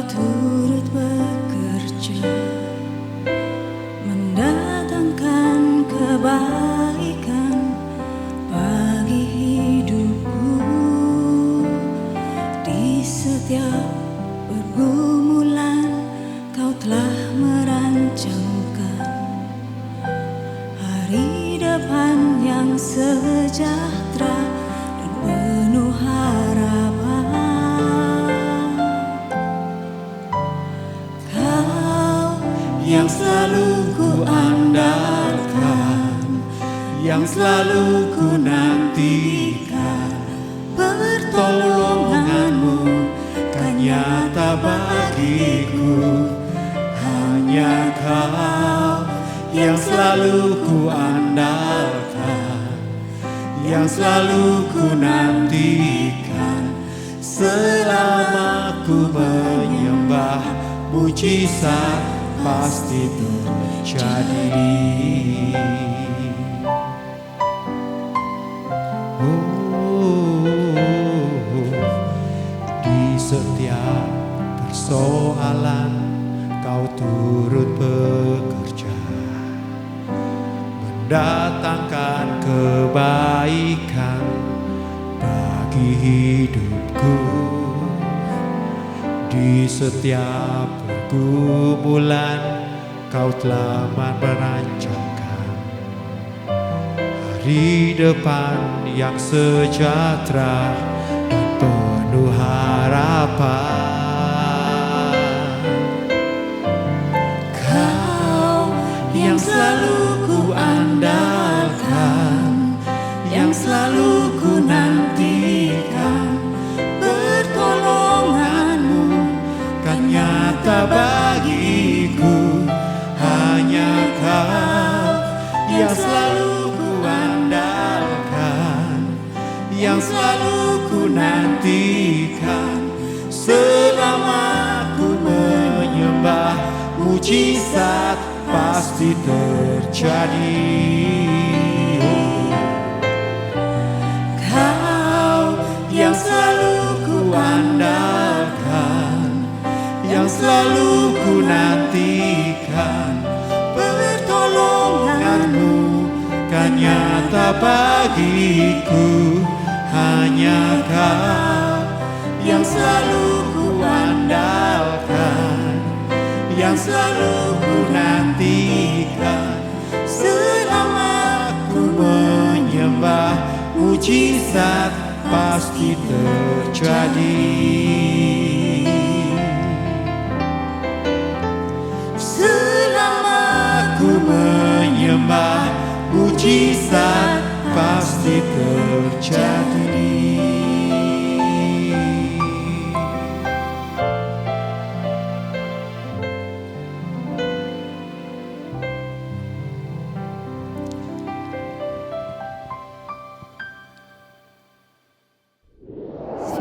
turut bekerja, mendatangkan kebaikan bagi hidupku. Di setiap pergumulan Kau telah merancangkan hari depan yang sejahtera dan penuh harapan. Kau yang selalu ku andalkan, yang selalu ku nantikan, pertolonganmu kan nyata bagiku. Hanya Kau yang selalu ku andalkan, yang selalu ku nantikan. Selama ku menyembah, mujizat pasti terjadi. Di setiap persoalan Kau turut bekerja, mendatangkan kebaikan bagi hidupku. Di setiap pergumulan Kau telah merancangkan hari depan yang sejahtera dan penuh harapan. Yang selalu ku andalkan, yang selalu ku nantikan, pertolonganmu kan nyata bagiku. Hanya Kau yang selalu ku andalkan, yang selalu ku nantikan. Selama ku menyembah, mujizat pasti terjadi. Kau yang selalu ku andalkan, yang selalu ku nantikan, pertolonganmu kan nyata bagiku. Hanya Kau yang selalu ku andalkan, yang selalu ku nantikan. Selama ku menyembah, mujizat pasti terjadi. Selama ku menyembah, mujizat pasti terjadi.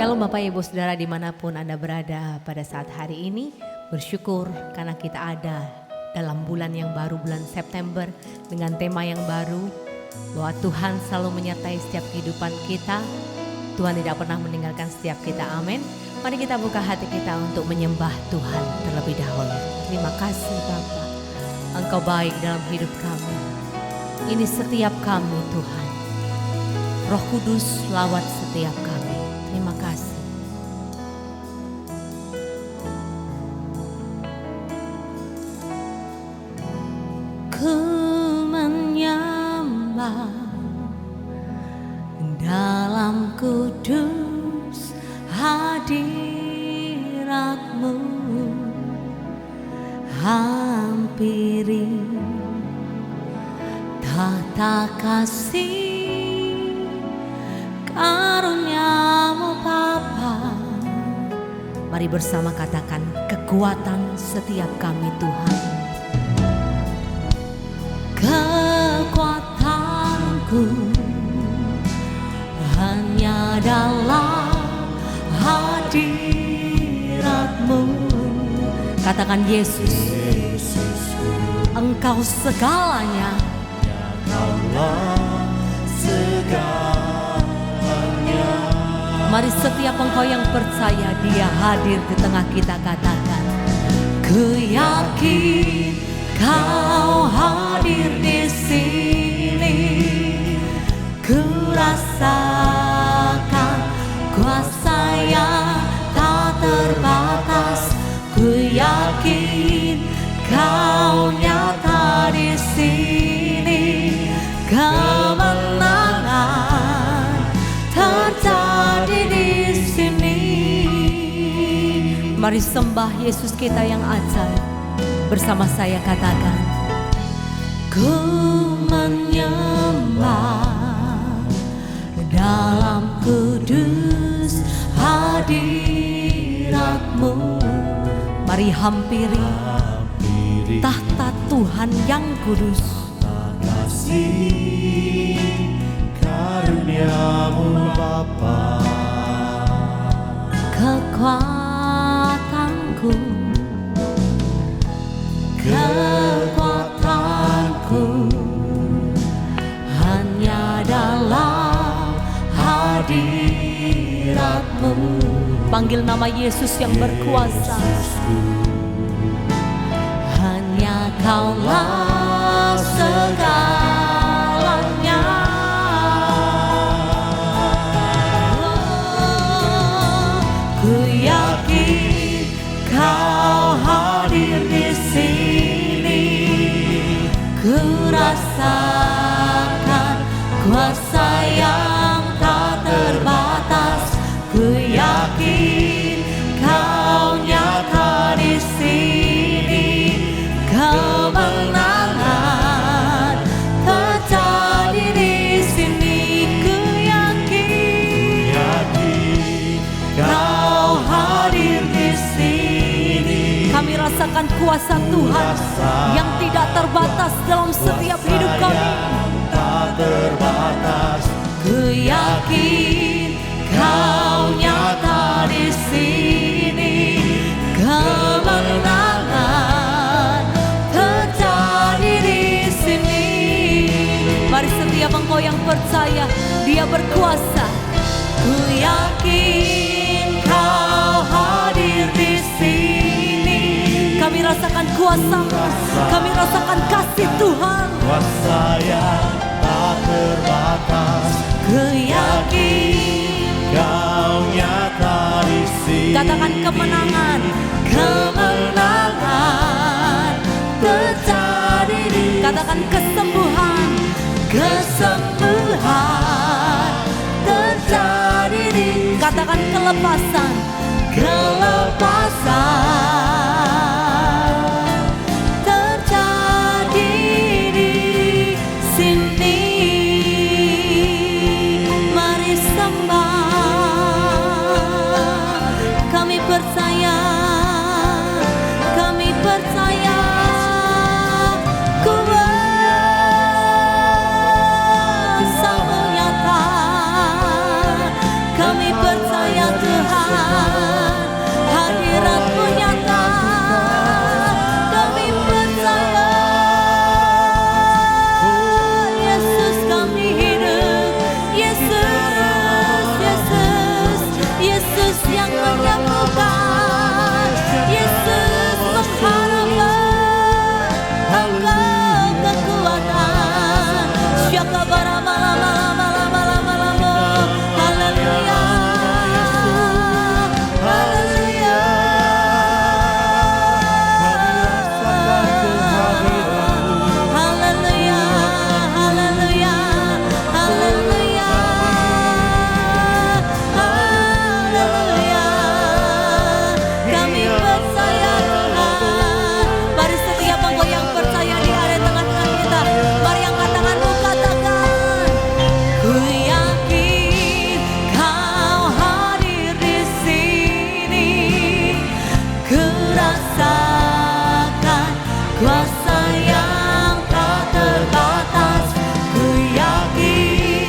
Shalom Bapak Ibu Saudara dimanapun Anda berada pada saat hari ini. Bersyukur karena kita ada dalam bulan yang baru, bulan September, dengan tema yang baru, bahwa Tuhan selalu menyertai setiap kehidupan kita. Tuhan tidak pernah meninggalkan setiap kita, amin. Mari kita buka hati kita untuk menyembah Tuhan terlebih dahulu. Terima kasih Bapa, Engkau baik dalam hidup kami. Ini setiap kami Tuhan. Roh Kudus lawat setiap kami. Terima kasih. Ku menyembah dalam kudus hadirat-Mu, hampiri tata kasih karunia-Mu Bapa. Mari bersama katakan, kekuatan setiap kami Tuhan. Kekuatanku hanya dalam hadirat-Mu. Katakan Yesus, Engkau segalanya. Kaulah segalanya. Mari setiap engkau yang percaya Dia hadir di tengah kita, katakan, ku yakin Kau hadir di sini. Ku rasakan kuasa yang tak terbatas. Ku yakin Kau nyata di sini. Kemenangan terjadi di sini. Mari sembah Yesus kita yang ajaib. Bersama saya katakan, ku menyembah dalam kudus hadirat-Mu. Mari hampiri tahta Tuhan yang kudus. Kasih karunia-Mu Bapa, kekuatanku, kekuatanku hanya dalam hadirat-Mu. Panggil nama Yesus yang berkuasa. Hanya Kaulah segalanya. Ku yakin Kau hadir di sini. Ku rasakan kuasa yang tak terbatas. Ku yakin Kau nyata di sini. Kemenangan terjadi di sini. Ku yakin Kau hadir di sini. Kami rasakan kuasa Tuhan yang tidak terbatas dalam setiap hidup kami. tak terbatas. Ku yakin Kau nyata di sini. Kemenangan terjadi di sini. Mari setiap engkau yang percaya Dia berkuasa. Ku yakin Kau hadir di sini. Kami rasakan kuasa-Mu, kami rasakan kasih Tuhan. Kuasa yang tak terbatas. Ku yakin Kau nyata di sini. katakan kemenangan, kemenangan terjadi di sini. Katakan kesembuhan, kesembuhan terjadi di sini. Katakan kelepasan, kelepasan terjadi di sini. Mari sembah, kami percaya, kami percaya. Kuasa-Mu nyata, kami percaya Tuhan, hadirat-Mu nyata, kami percaya. Yesus kami hidup, Yesus, Yesus, Yesus yang menyembuhkan, Yesus pengharapan, Engkau kekuatan. Syaka bara-bara-bara-bara-bara-bara. Haleluya, haleluya. Haleluya, haleluya, haleluya, haleluya. Kami percaya Tuhan. Mari setiap engkau yang percaya di area tengah-tengah kita, mari angkat tanganmu, katakan, ku yakin Kau hadir di sini. Ku rasakan kuasa yang tak terbatas. Ku yakin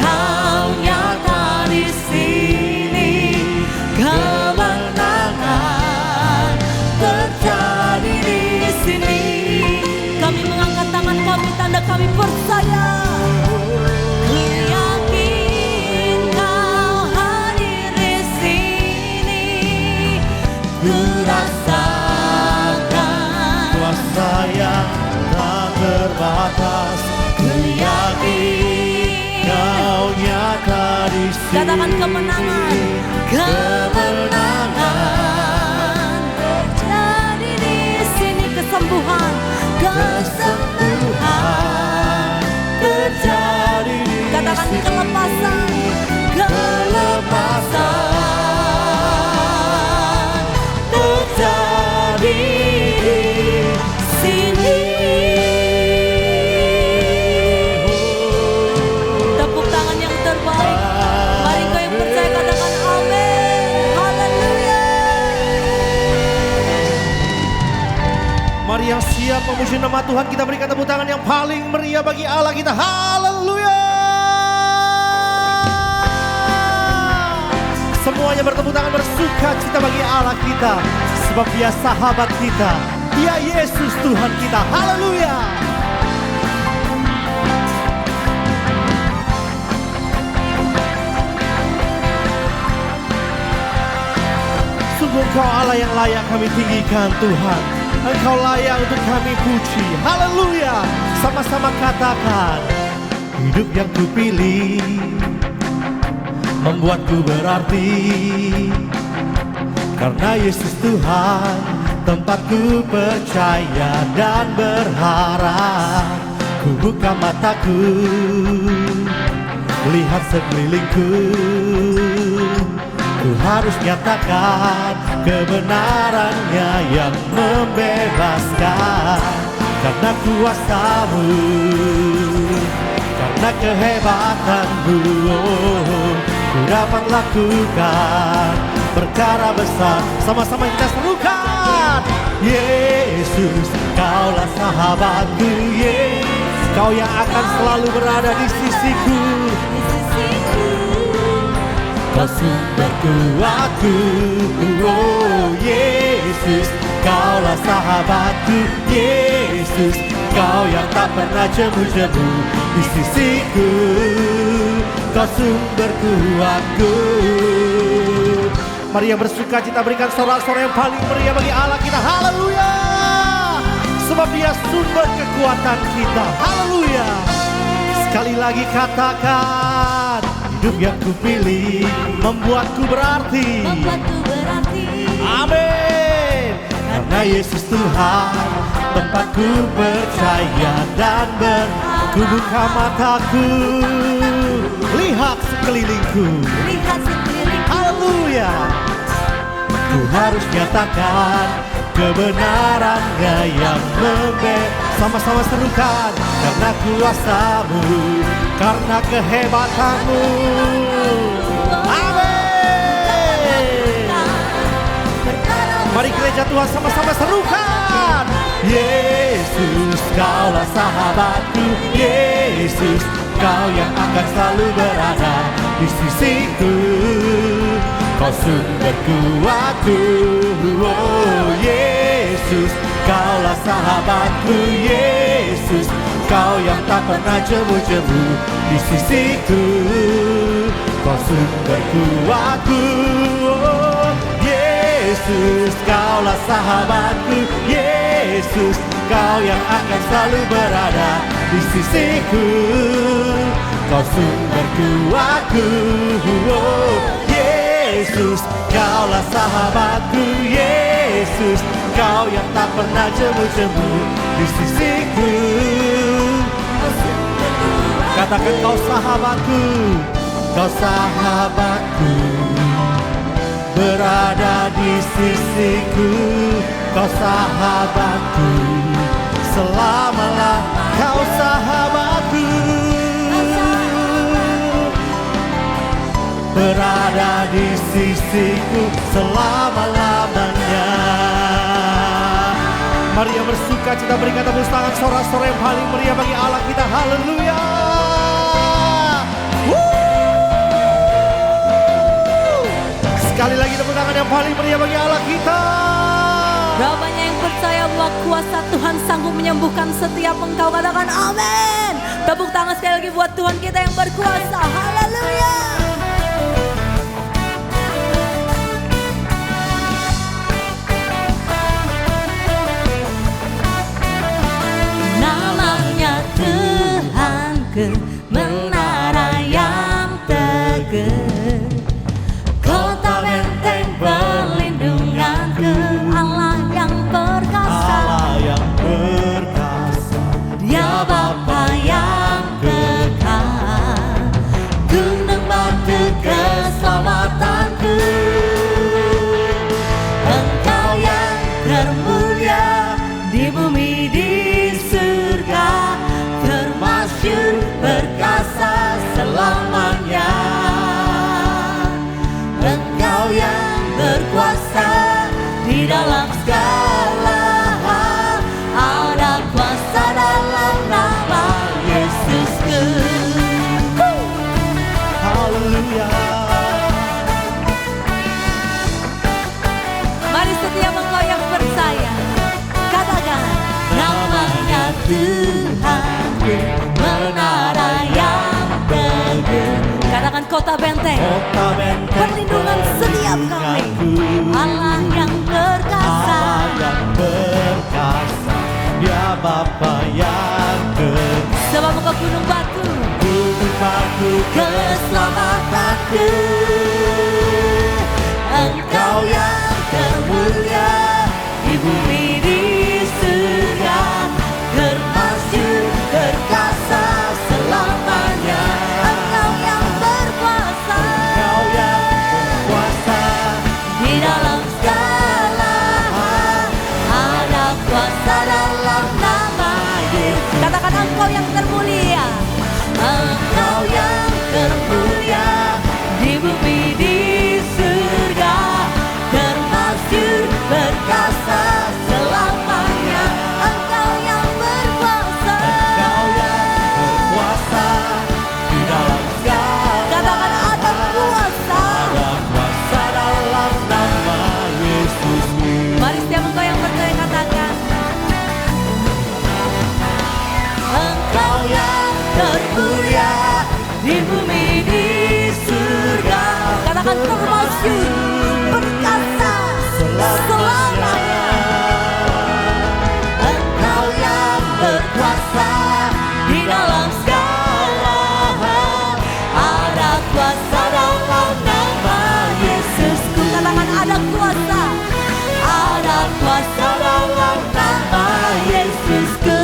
Kau nyata di sini. Kemenangan terjadi di sini. Kami mengangkat tangan kami, tanda kami percaya. Ku yakin Kau hadir ku rasakan kuasa yang tak terbatas. Ku yakin Kau nyata di sini. Katakan kemenangan, kemenangan terjadi di sini. Kesembuhan, kesembuhan terjadi di sini. Katakan kelepasan, kelepasan terjadi di sini. Tepuk tangan yang terbaik. Mari kau yang percaya katakan amin. Haleluya. Mari yang siap memuji nama Tuhan, kita berikan tepuk tangan yang paling meriah bagi Allah kita. Haleluya. Semuanya bertepuk tangan bersuka cita bagi Allah kita, sebab Dia sahabat kita, Dia Yesus Tuhan kita. Haleluya. Sungguh Engkau Allah yang layak kami tinggikan Tuhan. Engkau layak untuk kami puji. Haleluya. Sama-sama katakan, hidup yang kupilih membuatku berarti, karena Yesus Tuhan tempatku percaya dan berharap. Ku buka mataku, lihat sekelilingku, ku harus nyatakan kebenarannya yang membebaskan. Karena kuasa-Mu, karena kehebatan-Mu, ku dapat lakukan perkara besar. Sama-sama kita serukan. Yesus, Kaulah sahabatku. Yesus, Kau yang akan selalu berada di sisiku. Kau sumber kuatku. Oh Yesus, Kaulah sahabatku. Yesus, Kau yang tak pernah jemu-jemu di sisiku. Kau sumber kuatku. Mari yang bersuka cita berikan sorak-sorai yang paling meriah bagi Allah kita. Haleluya. Sebab Dia sumber kekuatan kita. Haleluya. Sekali lagi katakan, hidup yang kupilih membuatku berarti. Amin. Karena Yesus Tuhan tempatku percaya dan ku buka mataku, lihat sekelilingku. Haleluya. Ku harus nyatakan kebenarannya yang sama-sama serukan. Karena kuasa-Mu, karena kehebatanmu. Amin. Mari gereja Tuhan sama-sama serukan. Yesus, Kaulah sahabatku. Yesus, Kau yang akan selalu berada di sisiku. Kau sumber kuatku. Oh Yesus, Kaulah sahabatku. Yesus, Kau yang tak pernah jemu-jemu di sisiku. Kau sumber kuatku. Oh Yesus, Kaulah sahabatku. Yesus, Kau yang akan selalu berada di sisiku. Kau sumber kuatku. Oh Yesus, Kaulah sahabatku. Yesus, Kau yang tak pernah jemu-jemu di sisiku. Katakan, Kau sahabatku. Kau sahabatku, berada di sisiku. Kau sahabatku, selamalah Kau sahabatku. Berada di sisiku selama-lamanya. Mari yang bersuka cita berikan tepuk tangan sorak-sorai yang paling meriah bagi Allah kita. Haleluya. Sekali lagi tepuk tangan yang paling meriah bagi Allah kita. Berapa banyak yang percaya bahwa kuasa Tuhan sanggup menyembuhkan setiap engkau? Katakan amin. Tepuk tangan sekali lagi buat Tuhan kita yang berkuasa. Haleluya. ke menara yang teguh, kota benteng perlindunganku, Allah yang perkasa, Allah yang perkasa, Dia Bapa yang kekal, gunung batu keselamatanku, Engkau yang termulia di bumi di surga, termasyhur perkasa selamanya. Engkau yang berkuasa di dalam segala hal, ada kuasa dalam nama Yesusku. haleluya. Mari setiap engkau yang percaya, katakan namanya Tuhanku, menara yang teguh. Katakan kota benteng, Kota benteng perlindungan setiap kami, Allah yang perkasa, Allah yang perkasa, Dia Bapa yang kekal, sebab engkau gunung batu gunung batu keselamatanku. Engkau yang termulia di bumi di surga, termasyhur perkasa selamanya. Engkau yang berkuasa Engkau yang berkuasa, di dalam segala hal, ada kuasa dalam nama Yesus. Katakan engkau yang termulia, engkau yang termulia di bumi di surga, termasyhur perkasa selamanya. Engkau yang berkuasa, Engkau yang berkuasa di dalam segala, katakan ada kuasa. ada kuasa dalam nama Yesus. Mari setiap engkau yang percaya katakan, engkau yang termulia di bumi di surga, katakan termasyhur perkasa selamanya. Engkau yang berkuasa di dalam segala hal, ada kuasa dalam nama Yesusku. Katakan ada kuasa, ada kuasa dalam nama Yesusku.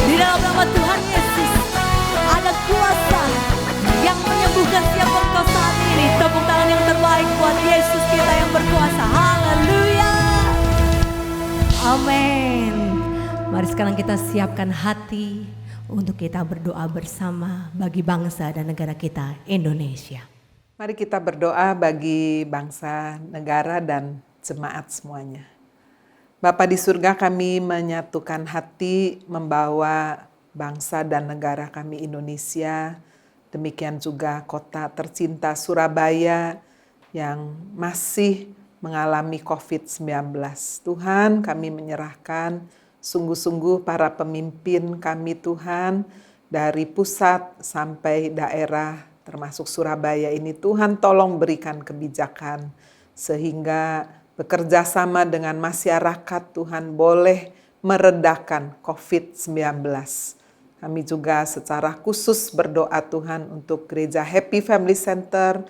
Di dalam nama Tuhan Yesus ada kuasa yang menyembuhkan siapa engkau saat ini. Tepuk tangan yang terbaik buat Yesus kita yang berkuasa. Haleluya. Amin. Mari sekarang kita siapkan hati untuk kita berdoa bersama bagi bangsa dan negara kita Indonesia. Mari kita berdoa bagi bangsa, negara, dan jemaat semuanya. Bapa di surga, kami menyatukan hati membawa bangsa dan negara kami Indonesia, demikian juga kota tercinta Surabaya yang masih mengalami COVID-19. Tuhan, kami menyerahkan sungguh-sungguh para pemimpin kami Tuhan, dari pusat sampai daerah termasuk Surabaya ini. Tuhan tolong berikan kebijakan sehingga bekerja sama dengan masyarakat Tuhan boleh meredakan COVID-19. Kami juga secara khusus berdoa Tuhan untuk gereja Happy Family Center,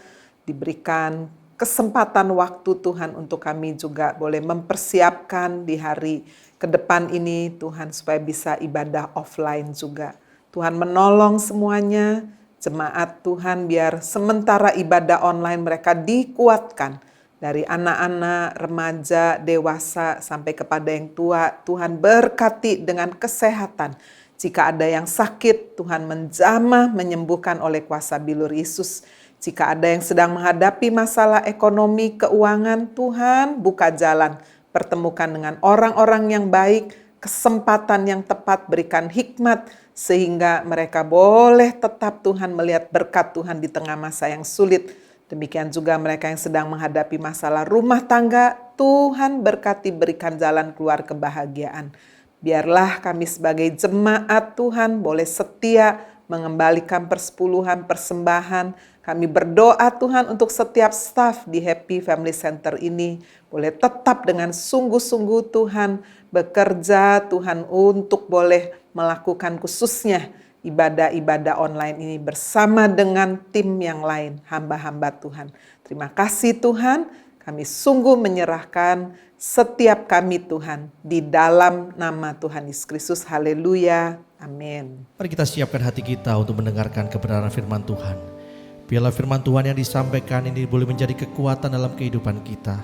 diberikan kesempatan waktu Tuhan untuk kami juga boleh mempersiapkan di hari ke depan ini Tuhan supaya bisa ibadah offline juga. Tuhan menolong semuanya, jemaat Tuhan biar sementara ibadah online mereka dikuatkan. Dari anak-anak, remaja, dewasa, sampai kepada yang tua, Tuhan berkati dengan kesehatan. Jika ada yang sakit, Tuhan menjamah, menyembuhkan oleh kuasa bilur Yesus. Jika ada yang sedang menghadapi masalah ekonomi, keuangan, Tuhan buka jalan. Pertemukan dengan orang-orang yang baik, kesempatan yang tepat, berikan hikmat, sehingga mereka boleh tetap Tuhan melihat berkat Tuhan di tengah masa yang sulit. Demikian juga mereka yang sedang menghadapi masalah rumah tangga, Tuhan berkati, berikan jalan keluar kebahagiaan. Biarlah kami sebagai jemaat Tuhan boleh setia mengembalikan persepuluhan, persembahan, Kami berdoa Tuhan untuk setiap staf di Happy Family Center ini boleh tetap dengan sungguh-sungguh Tuhan bekerja Tuhan untuk boleh melakukan khususnya ibadah-ibadah online ini bersama dengan tim yang lain, hamba-hamba Tuhan. Terima kasih Tuhan, kami sungguh menyerahkan setiap kami Tuhan di dalam nama Tuhan Yesus Kristus. Haleluya. Amin. Mari kita siapkan hati kita untuk mendengarkan kebenaran firman Tuhan. Biarlah firman Tuhan yang disampaikan ini boleh menjadi kekuatan dalam kehidupan kita,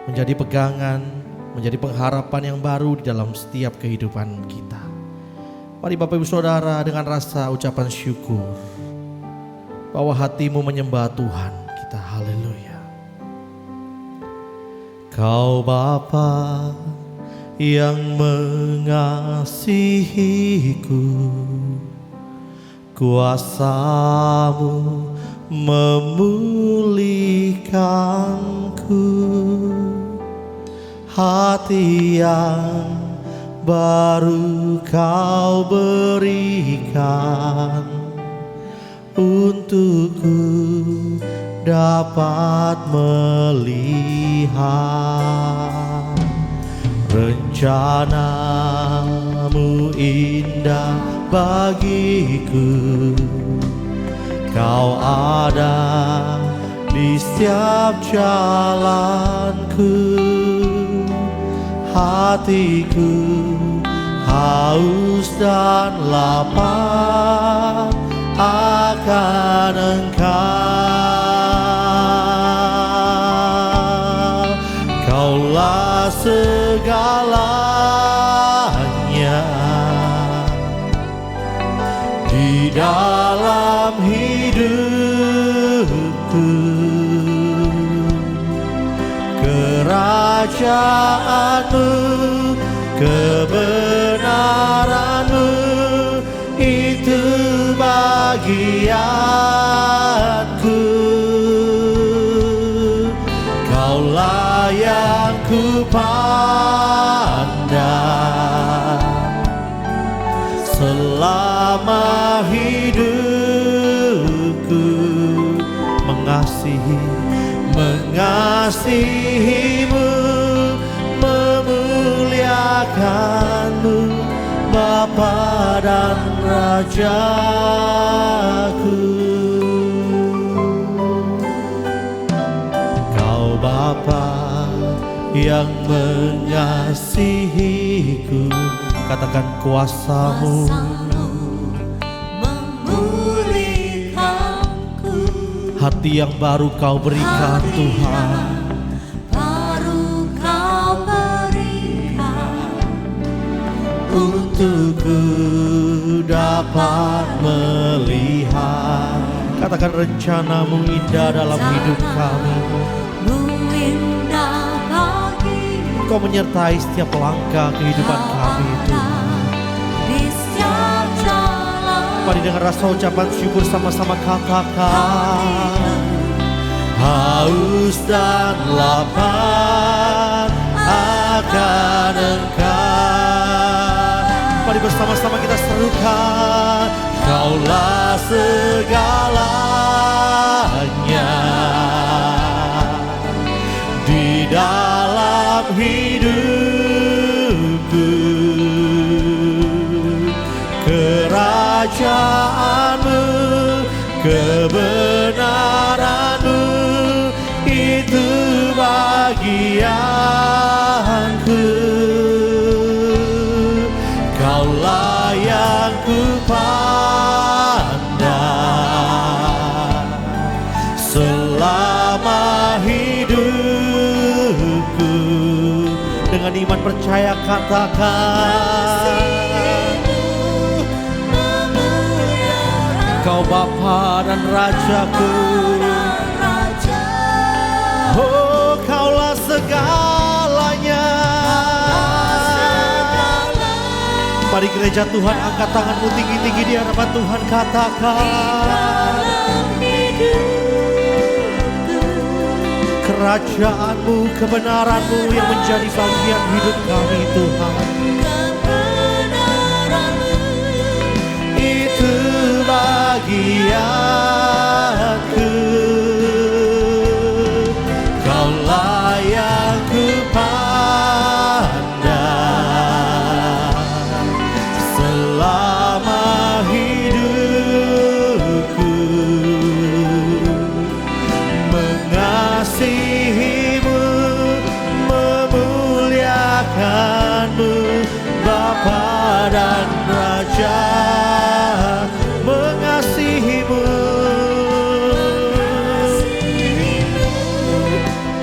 menjadi pegangan, menjadi pengharapan yang baru di dalam setiap kehidupan kita. Mari Bapak Ibu Saudara dengan rasa ucapan syukur, bahwa hatimu menyembah Tuhan kita. Haleluya. Kau Bapa yang mengasihiku, kuasa-Mu memulihkanku, hati yang baru Kau berikan untukku dapat melihat rencana-Mu indah bagiku. Kau ada di setiap jalanku, hatiku haus dan lapar akan Engkau. Kaulah segalanya di dalam hidupku, kerajaan-Mu, kebenaran-Mu itu bagianku. Kaulah yang ku pandang selama hidupku, mengasihi-Mu, memuliakan-Mu, Bapa dan Rajaku. Kau Bapa yang mengasihiku, katakan kuasa-Mu memulihkanku, hati yang baru Kau berikan Tuhan, untukku dapat melihat. Katakan rencana-Mu indah dalam hidup kami. Kau menyertai setiap langkah kehidupan kami Tuhan. Mari dengan rasa ucapan syukur sama-sama katakan, haus dan lapar akan Engkau. Mari bersama-sama kita serukan, Kaulah segalanya di dalam hidupku, kerajaan-Mu, kebenaran-Mu itu bagianku. Kaulah yang ku pandang selama hidupku. Dengan iman percaya katakan, Kau Bapa dan Rajaku. Oh, Kaulah segalanya. Mari gereja Tuhan, angkat tanganmu tinggi-tinggi di hadapan Tuhan, katakan, kerajaan-Mu, kebenaran-Mu yang menjadi bagian hidup kami Tuhan. Itu bagianku. mengasihimu, memuliakanmu, Bapa dan Raja, mengasihimu.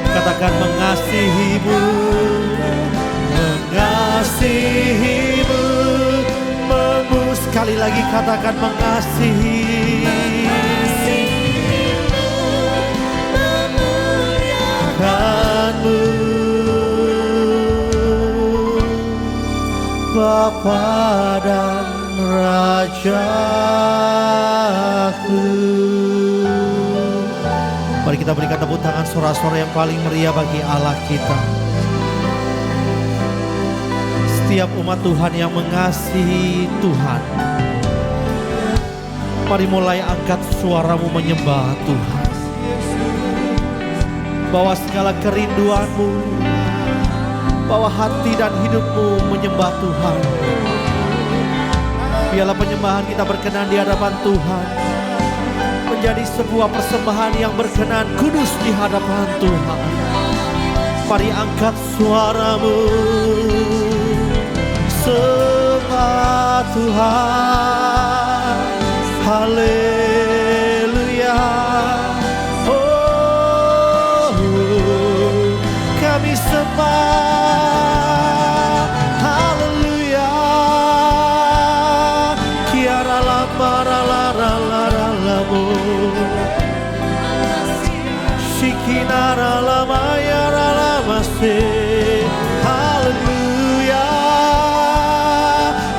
Katakan mengasihimu, mengasihimu, sekali lagi katakan mengasihi. Bapa dan Rajaku. Mari kita berikan tepuk tangan sorak-sorai yang paling meriah bagi Allah kita. Setiap umat Tuhan yang mengasihi Tuhan, mari mulai angkat suaramu menyembah Tuhan. Bawa segala kerinduanmu, bawa hati dan hidupmu menyembah Tuhan. Biarlah penyembahan kita berkenan di hadapan Tuhan, menjadi sebuah persembahan yang berkenan kudus di hadapan Tuhan. Mari angkat suaramu, sembah Tuhan. Haleluya. Oh, kami sembah. Haleluya. Kiara lamara lara lara lamu. Shikinara lama yara lama se. Haleluya.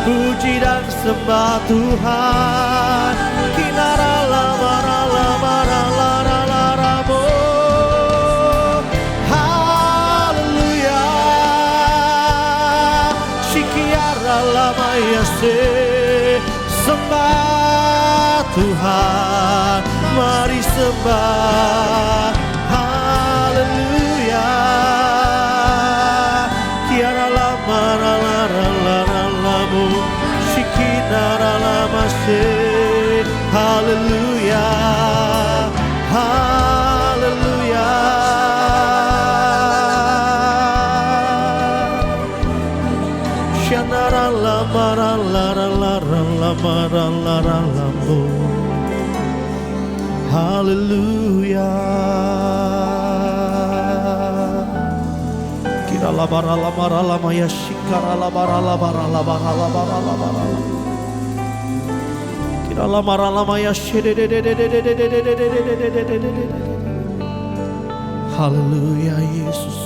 Puji dan sembah Tuhan. Kinara lamara lamara lara lara mo. Haleluya. Shikiara lama yase. Sembah Tuhan, mari sembah. Haleluya. Kiara lama lara lara lamu. Shikinara lama se. Haleluya. Haleluya. Shanara lama lara lara lama lara lamu. Haleluya. Kira labara lamara lama ya shikara labara labara labara labara labara. Kira lamara lama ya haleluya Yesus.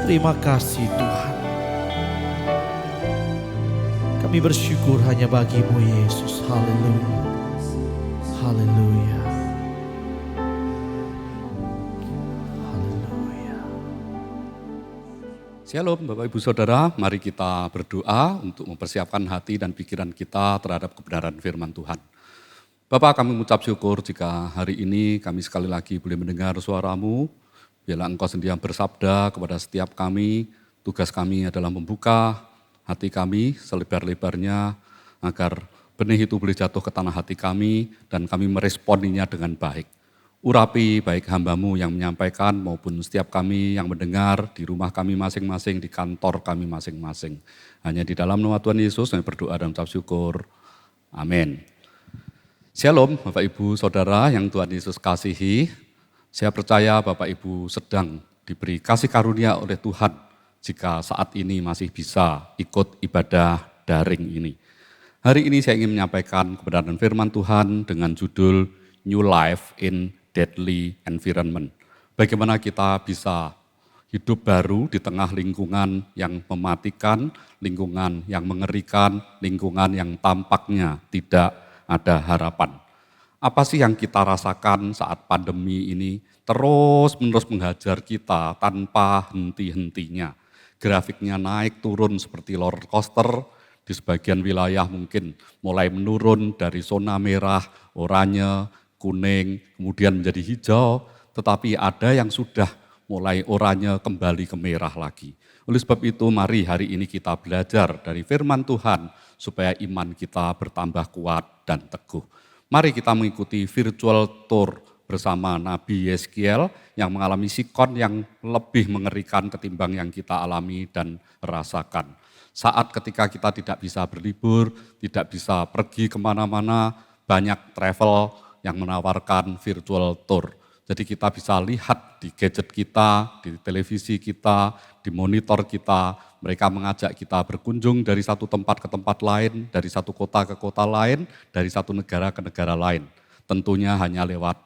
Terima kasih Tuhan. Kami bersyukur hanya bagi-Mu Yesus. Haleluya. Haleluya. Haleluya. Shalom Bapak Ibu Saudara, mari kita berdoa untuk mempersiapkan hati dan pikiran kita terhadap kebenaran firman Tuhan. Bapak, kami mengucap syukur jika hari ini kami sekali lagi boleh mendengar suara-Mu. Biarlah Engkau sendiri yang bersabda kepada setiap kami. Tugas kami adalah membuka hati kami selebar-lebarnya agar benih itu boleh jatuh ke tanah hati kami dan kami meresponinya dengan baik. Urapi baik hamba-Mu yang menyampaikan maupun setiap kami yang mendengar di rumah kami masing-masing, di kantor kami masing-masing. Hanya di dalam nama Tuhan Yesus kami berdoa dan mengucap syukur. Amin. Shalom Bapak Ibu Saudara yang Tuhan Yesus kasihi. Saya percaya Bapak Ibu sedang diberi kasih karunia oleh Tuhan jika saat ini masih bisa ikut ibadah daring ini. Hari ini saya ingin menyampaikan kebenaran firman Tuhan dengan judul New Life in Deadly Environment. Bagaimana kita bisa hidup baru di tengah lingkungan yang mematikan, lingkungan yang mengerikan, lingkungan yang tampaknya tidak ada harapan. Apa sih yang kita rasakan saat pandemi ini terus-menerus menghajar kita tanpa henti-hentinya. Grafiknya naik turun seperti roller coaster, di sebagian wilayah mungkin mulai menurun dari zona merah, oranye, kuning, kemudian menjadi hijau, tetapi ada yang sudah mulai oranye kembali ke merah lagi. Oleh sebab itu mari hari ini kita belajar dari firman Tuhan supaya iman kita bertambah kuat dan teguh. Mari kita mengikuti virtual tour bersama Nabi Yeskiel yang mengalami sikon yang lebih mengerikan ketimbang yang kita alami dan rasakan. Saat ketika kita tidak bisa berlibur, tidak bisa pergi kemana-mana, banyak travel yang menawarkan virtual tour. Jadi kita bisa lihat di gadget kita, di televisi kita, di monitor kita, mereka mengajak kita berkunjung dari satu tempat ke tempat lain, dari satu kota ke kota lain, dari satu negara ke negara lain. Tentunya hanya lewat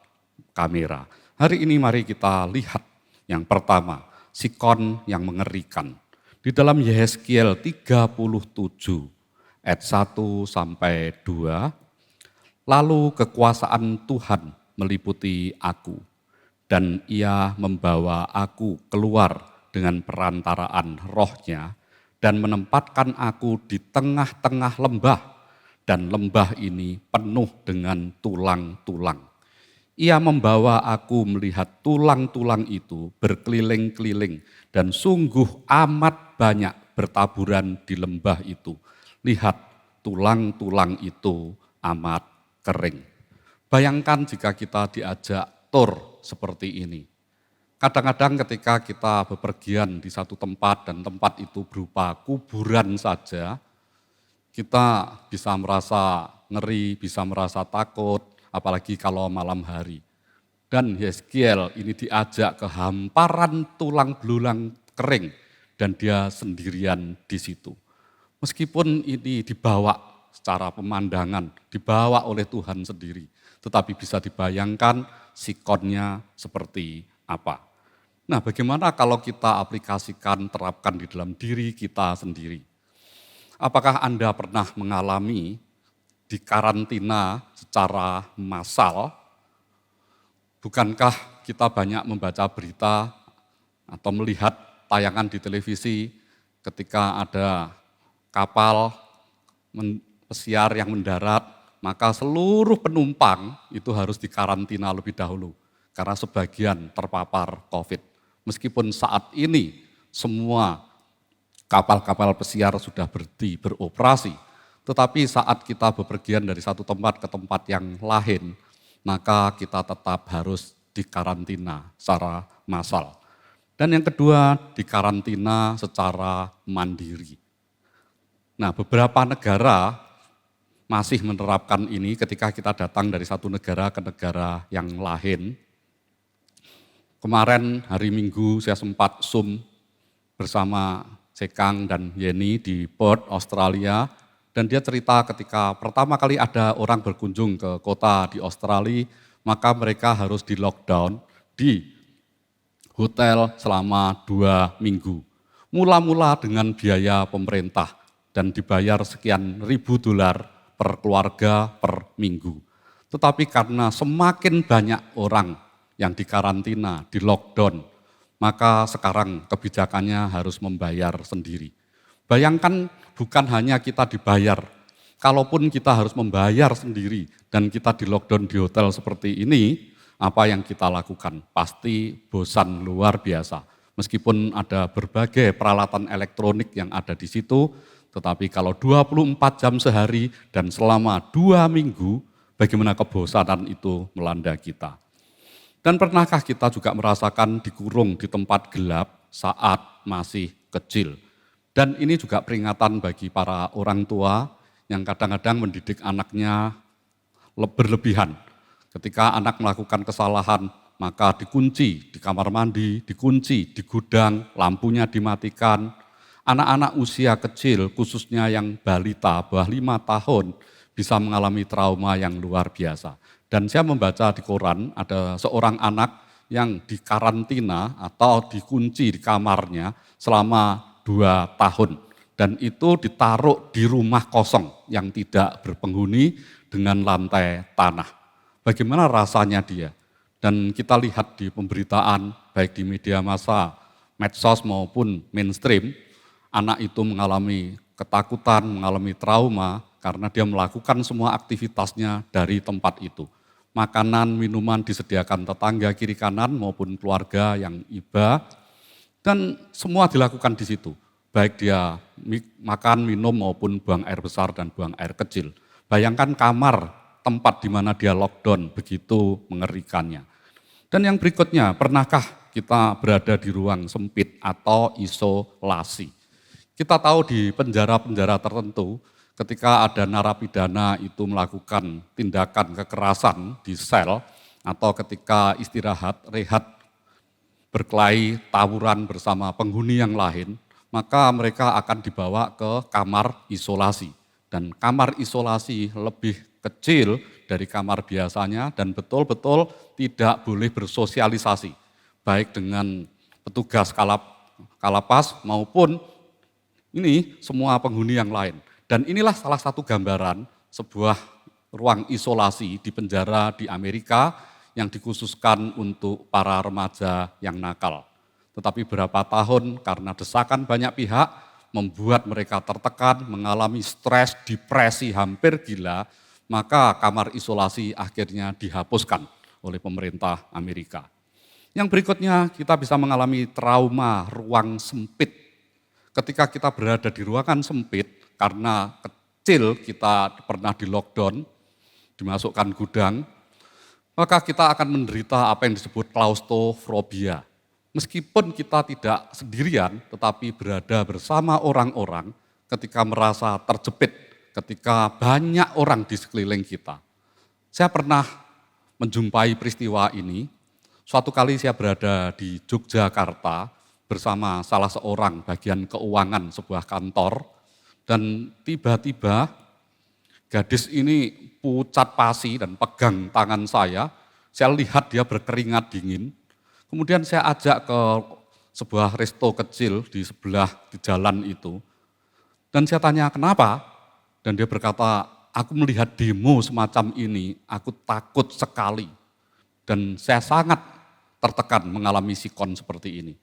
kamera. Hari ini mari kita lihat yang pertama, sikon yang mengerikan. Di dalam Yeskiel 37 ayat 1 sampai 2, lalu kekuasaan Tuhan meliputi aku, dan ia membawa aku keluar dengan perantaraan rohnya, dan menempatkan aku di tengah-tengah lembah, dan lembah ini penuh dengan tulang-tulang. Ia membawa aku melihat tulang-tulang itu berkeliling-keliling, dan sungguh amat banyak bertaburan di lembah itu. Lihat, tulang-tulang itu amat kering. Bayangkan jika kita diajak tur seperti ini. Kadang-kadang ketika kita bepergian di satu tempat dan tempat itu berupa kuburan saja, kita bisa merasa ngeri, bisa merasa takut, apalagi kalau malam hari. Dan Yeskiel ini diajak ke hamparan tulang belulang kering dan dia sendirian di situ. Meskipun ini dibawa secara pemandangan, dibawa oleh Tuhan sendiri, tetapi bisa dibayangkan sikonnya seperti apa. Nah, bagaimana kalau kita aplikasikan, terapkan di dalam diri kita sendiri? Apakah Anda pernah mengalami dikarantina secara massal? Bukankah kita banyak membaca berita atau melihat tayangan di televisi ketika ada kapal pesiar yang mendarat, maka seluruh penumpang itu harus dikarantina lebih dahulu karena sebagian terpapar COVID. Meskipun saat ini semua kapal-kapal pesiar sudah berhenti beroperasi, tetapi saat kita bepergian dari satu tempat ke tempat yang lain, maka kita tetap harus dikarantina secara massal. Dan yang kedua, dikarantina secara mandiri. Nah, beberapa negara masih menerapkan ini ketika kita datang dari satu negara ke negara yang lain. Kemarin hari Minggu saya sempat Zoom bersama Sekang dan Yeni di Perth, Australia. Dan dia cerita ketika pertama kali ada orang berkunjung ke kota di Australia, maka mereka harus di lockdown di hotel selama 2 minggu. Mula-mula dengan biaya pemerintah dan dibayar sekian ribu dolar per keluarga per minggu. Tetapi karena semakin banyak orang yang dikarantina, di lockdown, maka sekarang kebijakannya harus membayar sendiri. Bayangkan bukan hanya kita dibayar, kalaupun kita harus membayar sendiri dan kita di lockdown di hotel seperti ini, apa yang kita lakukan? Pasti bosan luar biasa. Meskipun ada berbagai peralatan elektronik yang ada di situ, tetapi kalau 24 jam sehari dan selama 2 minggu, bagaimana kebosanan itu melanda kita. Dan pernahkah kita juga merasakan dikurung di tempat gelap saat masih kecil? Dan ini juga peringatan bagi para orang tua yang kadang-kadang mendidik anaknya berlebihan. Ketika anak melakukan kesalahan, maka dikunci di kamar mandi, dikunci di gudang, lampunya dimatikan. Anak-anak usia kecil, khususnya yang balita, bawah 5 tahun, bisa mengalami trauma yang luar biasa. Dan saya membaca di koran, ada seorang anak yang dikarantina atau dikunci di kamarnya selama 2 tahun. Dan itu ditaruh di rumah kosong yang tidak berpenghuni dengan lantai tanah. Bagaimana rasanya dia? Dan kita lihat di pemberitaan, baik di media massa, medsos maupun mainstream, anak itu mengalami ketakutan, mengalami trauma karena dia melakukan semua aktivitasnya dari tempat itu. Makanan, minuman disediakan tetangga kiri kanan maupun keluarga yang iba, dan semua dilakukan di situ. Baik dia makan, minum maupun buang air besar dan buang air kecil. Bayangkan kamar tempat di mana dia lockdown, begitu mengerikannya. Dan yang berikutnya, pernahkah kita berada di ruang sempit atau isolasi? Kita tahu di penjara-penjara tertentu, ketika ada narapidana itu melakukan tindakan kekerasan di sel, atau ketika istirahat, rehat, berkelahi, tawuran bersama penghuni yang lain, maka mereka akan dibawa ke kamar isolasi. Dan kamar isolasi lebih kecil dari kamar biasanya dan betul-betul tidak boleh bersosialisasi, baik dengan petugas kalapas maupun ini semua penghuni yang lain. Dan inilah salah satu gambaran sebuah ruang isolasi di penjara di Amerika yang dikhususkan untuk para remaja yang nakal. Tetapi berapa tahun karena desakan banyak pihak membuat mereka tertekan, mengalami stres, depresi, hampir gila, maka kamar isolasi akhirnya dihapuskan oleh pemerintah Amerika. Yang berikutnya kita bisa mengalami trauma ruang sempit. Ketika kita berada di ruangan sempit, karena kecil kita pernah di lockdown, dimasukkan gudang, maka kita akan menderita apa yang disebut klaustrofobia. Meskipun kita tidak sendirian, tetapi berada bersama orang-orang ketika merasa terjepit, ketika banyak orang di sekeliling kita. Saya pernah menjumpai peristiwa ini, suatu kali saya berada di Yogyakarta bersama salah seorang bagian keuangan sebuah kantor, dan tiba-tiba gadis ini pucat pasi dan pegang tangan saya lihat dia berkeringat dingin. Kemudian saya ajak ke sebuah resto kecil di sebelah di jalan itu. Dan saya tanya kenapa? Dan dia berkata, aku melihat demo semacam ini, aku takut sekali. Dan saya sangat tertekan mengalami sikon seperti ini.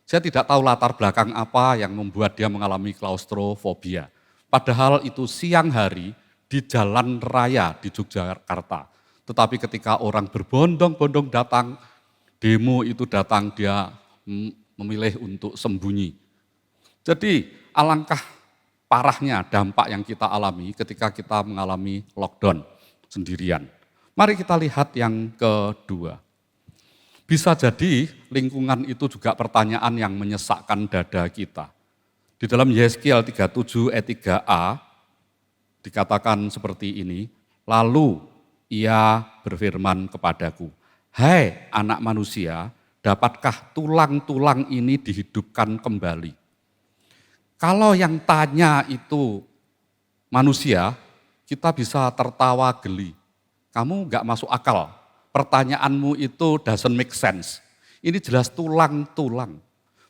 Saya tidak tahu latar belakang apa yang membuat dia mengalami klaustrofobia. Padahal itu siang hari di jalan raya di Yogyakarta. Tetapi ketika orang berbondong-bondong datang, demo itu datang, dia memilih untuk sembunyi. Jadi alangkah parahnya dampak yang kita alami ketika kita mengalami lockdown sendirian. Mari kita lihat yang kedua. Bisa jadi lingkungan itu juga pertanyaan yang menyesakkan dada kita. Di dalam Yeskiel 37 ayat 3a dikatakan seperti ini, lalu ia berfirman kepadaku, hai anak manusia, dapatkah tulang-tulang ini dihidupkan kembali? Kalau yang tanya itu manusia, kita bisa tertawa geli. Kamu enggak masuk akal, pertanyaanmu itu doesn't make sense. Ini jelas tulang-tulang.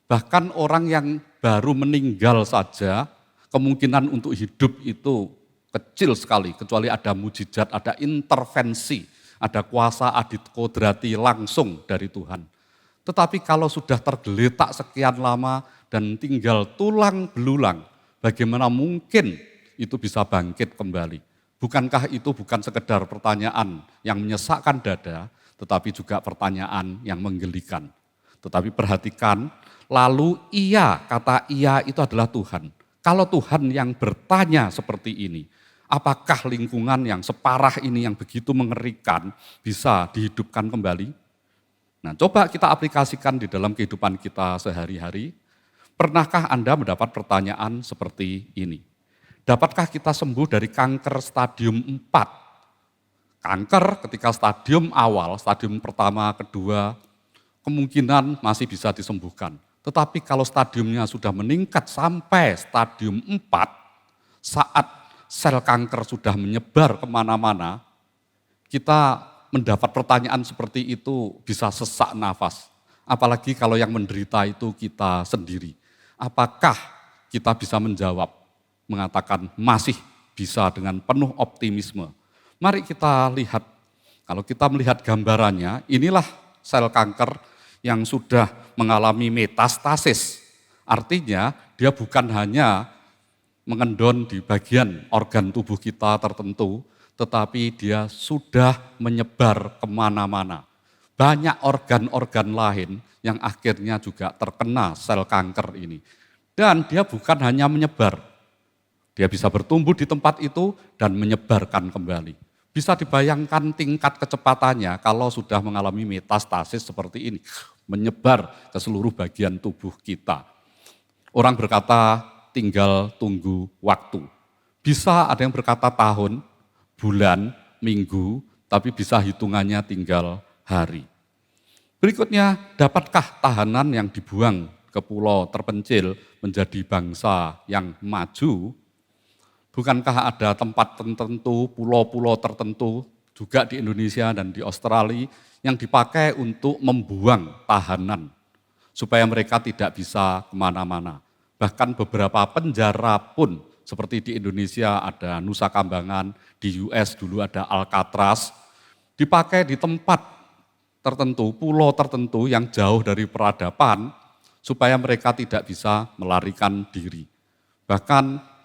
Bahkan orang yang baru meninggal saja, kemungkinan untuk hidup itu kecil sekali, kecuali ada mujizat, ada intervensi, ada kuasa adit kodrati langsung dari Tuhan. Tetapi kalau sudah tergeletak sekian lama dan tinggal tulang belulang, bagaimana mungkin itu bisa bangkit kembali? Bukankah itu bukan sekedar pertanyaan yang menyesakkan dada, tetapi juga pertanyaan yang menggelikan. Tetapi perhatikan, lalu ia, kata ia itu adalah Tuhan. Kalau Tuhan yang bertanya seperti ini, apakah lingkungan yang separah ini yang begitu mengerikan bisa dihidupkan kembali? Nah, coba kita aplikasikan di dalam kehidupan kita sehari-hari. Pernahkah Anda mendapat pertanyaan seperti ini? Dapatkah kita sembuh dari kanker stadium 4? Kanker ketika stadium awal, stadium pertama, kedua, kemungkinan masih bisa disembuhkan. Tetapi kalau stadiumnya sudah meningkat sampai stadium 4, saat sel kanker sudah menyebar kemana-mana, kita mendapat pertanyaan seperti itu bisa sesak nafas. Apalagi kalau yang menderita itu kita sendiri. Apakah kita bisa menjawab, mengatakan masih bisa dengan penuh optimisme? Mari kita lihat, kalau kita melihat gambarannya, inilah sel kanker yang sudah mengalami metastasis. Artinya dia bukan hanya mengendon di bagian organ tubuh kita tertentu, tetapi dia sudah menyebar kemana-mana. Banyak organ-organ lain yang akhirnya juga terkena sel kanker ini. Dan dia bukan hanya menyebar, dia bisa bertumbuh di tempat itu dan menyebarkan kembali. Bisa dibayangkan tingkat kecepatannya kalau sudah mengalami metastasis seperti ini, menyebar ke seluruh bagian tubuh kita. Orang berkata tinggal tunggu waktu. Bisa ada yang berkata tahun, bulan, minggu, tapi bisa hitungannya tinggal hari. Berikutnya, dapatkah tahanan yang dibuang ke pulau terpencil menjadi bangsa yang maju? Bukankah ada tempat tertentu, pulau-pulau tertentu juga di Indonesia dan di Australia yang dipakai untuk membuang tahanan supaya mereka tidak bisa kemana-mana. Bahkan beberapa penjara pun seperti di Indonesia ada Nusa Kambangan, di US dulu ada Alcatraz, dipakai di tempat tertentu, pulau tertentu yang jauh dari peradaban supaya mereka tidak bisa melarikan diri. Bahkan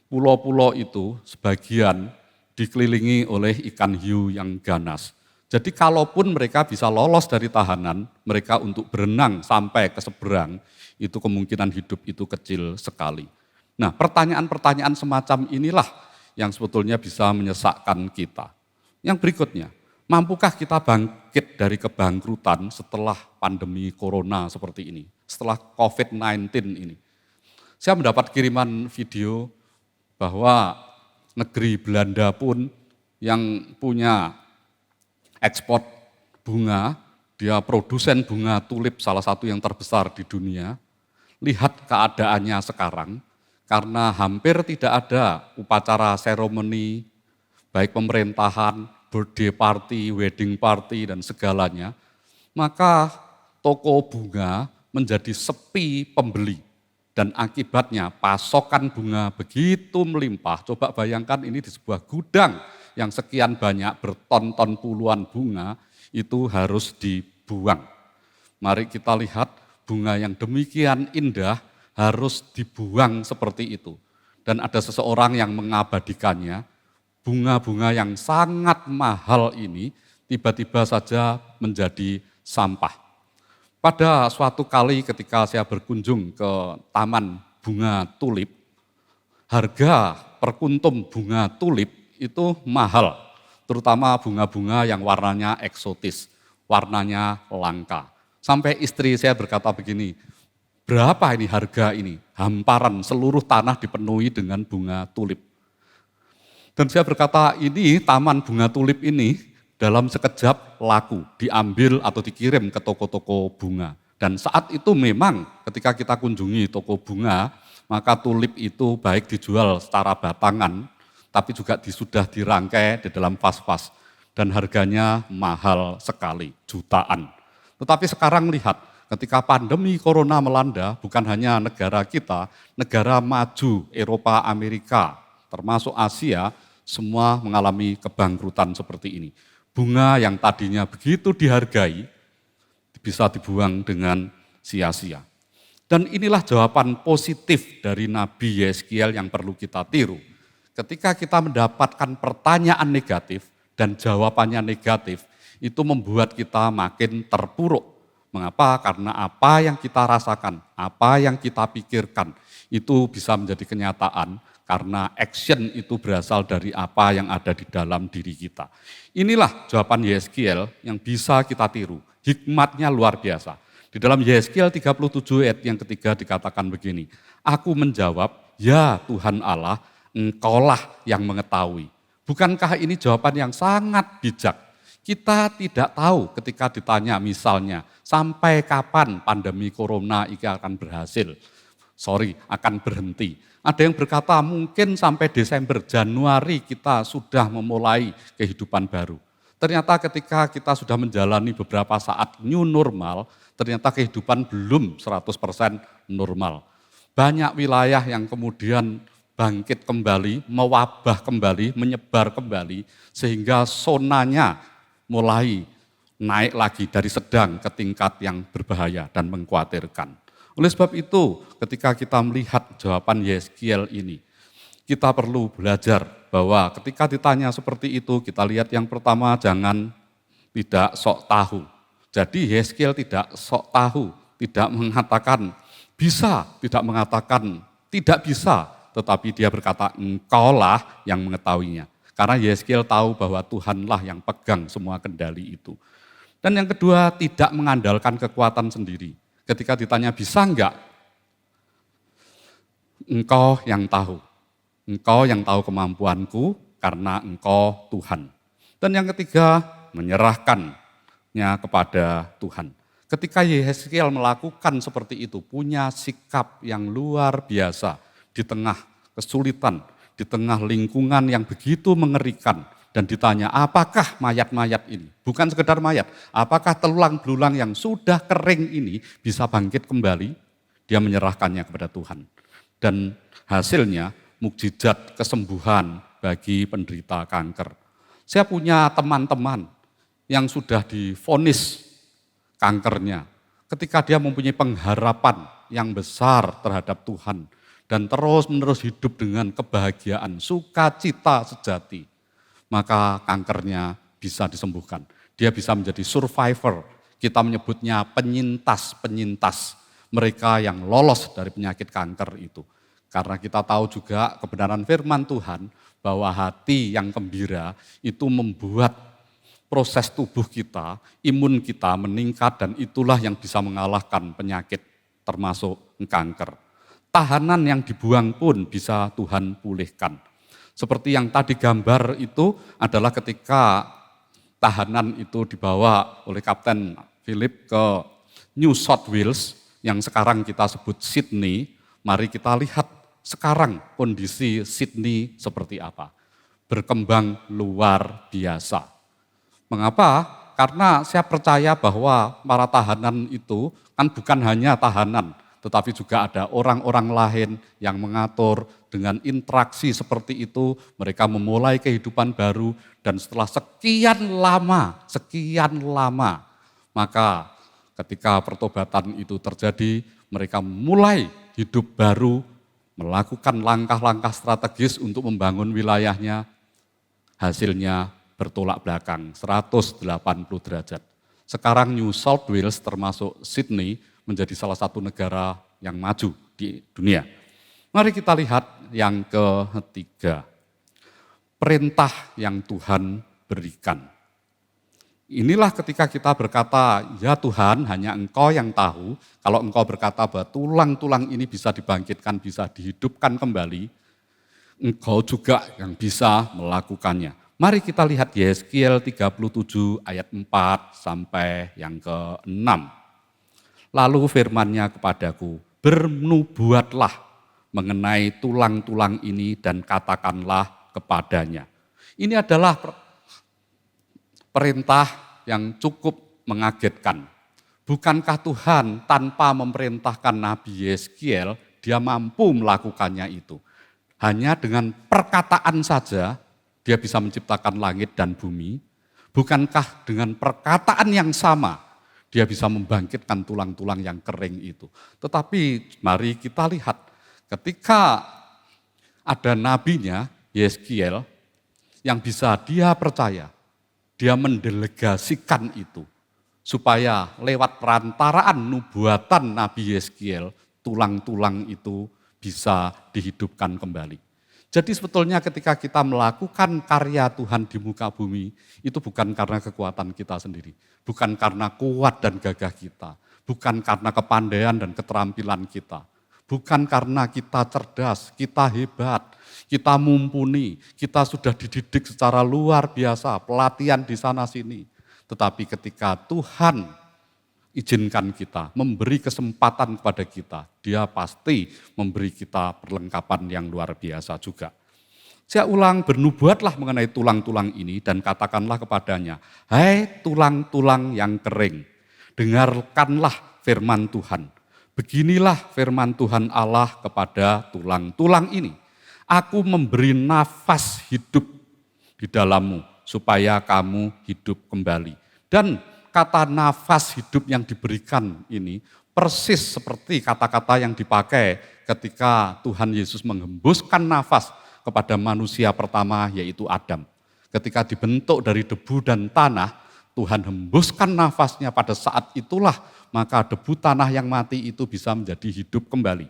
pulau-pulau itu sebagian dikelilingi oleh ikan hiu yang ganas. Jadi kalaupun mereka bisa lolos dari tahanan, mereka untuk berenang sampai ke seberang, itu kemungkinan hidup itu kecil sekali. Nah, pertanyaan-pertanyaan semacam inilah yang sebetulnya bisa menyesakkan kita. Yang berikutnya, mampukah kita bangkit dari kebangkrutan setelah pandemi corona seperti ini, setelah COVID-19 ini? Saya mendapat kiriman video bahwa negeri Belanda pun yang punya ekspor bunga, dia produsen bunga tulip salah satu yang terbesar di dunia. Lihat keadaannya sekarang, karena hampir tidak ada upacara seremoni, baik pemerintahan, birthday party, wedding party, dan segalanya, maka toko bunga menjadi sepi pembeli. Dan akibatnya pasokan bunga begitu melimpah. Coba bayangkan ini di sebuah gudang yang sekian banyak berton-ton puluhan bunga itu harus dibuang. Mari kita lihat bunga yang demikian indah harus dibuang seperti itu. Dan ada seseorang yang mengabadikannya, bunga-bunga yang sangat mahal ini tiba-tiba saja menjadi sampah. Pada suatu kali ketika saya berkunjung ke taman bunga tulip, harga per kuntum bunga tulip itu mahal, terutama bunga-bunga yang warnanya eksotis, warnanya langka. Sampai istri saya berkata begini, berapa ini harga ini? Hamparan seluruh tanah dipenuhi dengan bunga tulip. Dan saya berkata, ini taman bunga tulip ini dalam sekejap laku, diambil atau dikirim ke toko-toko bunga. Dan saat itu memang ketika kita kunjungi toko bunga, maka tulip itu baik dijual secara batangan, tapi juga sudah dirangkai di dalam vas-vas. Dan harganya mahal sekali, jutaan. Tetapi sekarang lihat, ketika pandemi corona melanda, bukan hanya negara kita, negara maju, Eropa, Amerika, termasuk Asia, semua mengalami kebangkrutan seperti ini. Bunga yang tadinya begitu dihargai, bisa dibuang dengan sia-sia. Dan inilah jawaban positif dari Nabi Yeskiel yang perlu kita tiru. Ketika kita mendapatkan pertanyaan negatif dan jawabannya negatif, itu membuat kita makin terpuruk. Mengapa? Karena apa yang kita rasakan, apa yang kita pikirkan, itu bisa menjadi kenyataan. Karena action itu berasal dari apa yang ada di dalam diri kita. Inilah jawaban Yeskiel yang bisa kita tiru. Hikmatnya luar biasa. Di dalam Yeskiel 37 ayat yang ketiga dikatakan begini. Aku menjawab, ya Tuhan Allah, Engkaulah yang mengetahui. Bukankah ini jawaban yang sangat bijak? Kita tidak tahu ketika ditanya misalnya, sampai kapan pandemi corona ini akan berhasil? Akan berhenti. Ada yang berkata mungkin sampai Desember, Januari kita sudah memulai kehidupan baru. Ternyata ketika kita sudah menjalani beberapa saat new normal, ternyata kehidupan belum 100% normal. Banyak wilayah yang kemudian bangkit kembali, mewabah kembali, menyebar kembali, sehingga zonanya mulai naik lagi dari sedang ke tingkat yang berbahaya dan mengkhawatirkan. Oleh sebab itu, ketika kita melihat jawaban Yeskiel ini, kita perlu belajar bahwa ketika ditanya seperti itu, kita lihat yang pertama, jangan tidak sok tahu. Jadi Yeskiel tidak sok tahu, tidak mengatakan bisa, tidak mengatakan tidak bisa, tetapi dia berkata, Engkaulah yang mengetahuinya. Karena Yeskiel tahu bahwa Tuhanlah yang pegang semua kendali itu. Dan yang kedua, tidak mengandalkan kekuatan sendiri. Ketika ditanya bisa enggak? Engkau yang tahu. Engkau yang tahu kemampuanku karena engkau Tuhan. Dan yang ketiga, menyerahkannya kepada Tuhan. Ketika Yeskiel melakukan seperti itu, punya sikap yang luar biasa di tengah kesulitan, di tengah lingkungan yang begitu mengerikan, dan ditanya, apakah mayat-mayat ini, bukan sekedar mayat, apakah tulang belulang yang sudah kering ini bisa bangkit kembali? Dia menyerahkannya kepada Tuhan. Dan hasilnya mukjizat kesembuhan bagi penderita kanker. Saya punya teman-teman yang sudah divonis kankernya. Ketika dia mempunyai pengharapan yang besar terhadap Tuhan dan terus-menerus hidup dengan kebahagiaan, sukacita sejati, maka kankernya bisa disembuhkan. Dia bisa menjadi survivor. Kita menyebutnya penyintas-penyintas, mereka yang lolos dari penyakit kanker itu. Karena kita tahu juga kebenaran firman Tuhan bahwa hati yang gembira itu membuat proses tubuh kita, imun kita meningkat, dan itulah yang bisa mengalahkan penyakit termasuk kanker. Tahanan yang dibuang pun bisa Tuhan pulihkan. Seperti yang tadi gambar itu adalah ketika tahanan itu dibawa oleh Kapten Philip ke New South Wales yang sekarang kita sebut Sydney. Mari kita lihat sekarang kondisi Sydney seperti apa. Berkembang luar biasa. Mengapa? Karena saya percaya bahwa para tahanan itu kan bukan hanya tahanan, tetapi juga ada orang-orang lain yang mengatur dengan interaksi seperti itu. Mereka memulai kehidupan baru dan setelah sekian lama, maka ketika pertobatan itu terjadi, mereka mulai hidup baru, melakukan langkah-langkah strategis untuk membangun wilayahnya. Hasilnya bertolak belakang 180 derajat. Sekarang New South Wales termasuk Sydney menjadi salah satu negara yang maju di dunia. Mari kita lihat yang ketiga. Perintah yang Tuhan berikan. Inilah ketika kita berkata, ya Tuhan hanya Engkau yang tahu. Kalau Engkau berkata bahwa tulang-tulang ini bisa dibangkitkan, bisa dihidupkan kembali, Engkau juga yang bisa melakukannya. Mari kita lihat Yeskiel 37 ayat 4 sampai yang ke-6. Lalu firman-Nya kepadaku, bernubuatlah mengenai tulang-tulang ini dan katakanlah kepadanya. Ini adalah perintah yang cukup mengagetkan. Bukankah Tuhan tanpa memerintahkan Nabi Yeskiel, dia mampu melakukannya itu. Hanya dengan perkataan saja, dia bisa menciptakan langit dan bumi. Bukankah dengan perkataan yang sama, dia bisa membangkitkan tulang-tulang yang kering itu. Tetapi mari kita lihat, ketika ada nabinya, Yeskiel, yang bisa dia percaya, dia mendelegasikan itu. Supaya lewat perantaraan nubuatan Nabi Yeskiel, tulang-tulang itu bisa dihidupkan kembali. Jadi sebetulnya ketika kita melakukan karya Tuhan di muka bumi, itu bukan karena kekuatan kita sendiri. Bukan karena kuat dan gagah kita. Bukan karena kepandaian dan keterampilan kita. Bukan karena kita cerdas, kita hebat, kita mumpuni, kita sudah dididik secara luar biasa, pelatihan di sana-sini. Tetapi ketika Tuhan izinkan kita, memberi kesempatan kepada kita, dia pasti memberi kita perlengkapan yang luar biasa juga. Saya ulang, bernubuatlah mengenai tulang-tulang ini dan katakanlah kepadanya, hai tulang-tulang yang kering, dengarkanlah firman Tuhan. Beginilah firman Tuhan Allah kepada tulang-tulang ini. Aku memberi nafas hidup di dalammu supaya kamu hidup kembali. Dan kata nafas hidup yang diberikan ini persis seperti kata-kata yang dipakai ketika Tuhan Yesus menghembuskan nafas kepada manusia pertama yaitu Adam. Ketika dibentuk dari debu dan tanah, Tuhan hembuskan nafasnya pada saat itulah maka debu tanah yang mati itu bisa menjadi hidup kembali.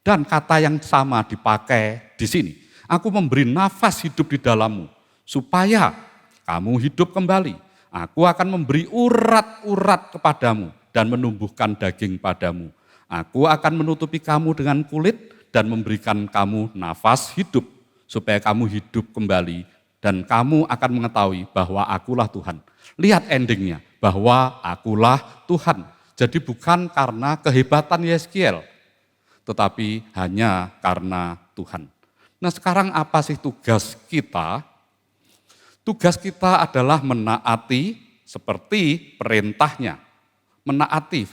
Dan kata yang sama dipakai di sini. Aku memberi nafas hidup di dalammu supaya kamu hidup kembali. Aku akan memberi urat-urat kepadamu dan menumbuhkan daging padamu. Aku akan menutupi kamu dengan kulit dan memberikan kamu nafas hidup, supaya kamu hidup kembali dan kamu akan mengetahui bahwa akulah Tuhan. Lihat endingnya, bahwa akulah Tuhan. Jadi bukan karena kehebatan Yeskiel, tetapi hanya karena Tuhan. Nah sekarang apa sih tugas kita? Tugas kita adalah menaati seperti perintahnya. Menaati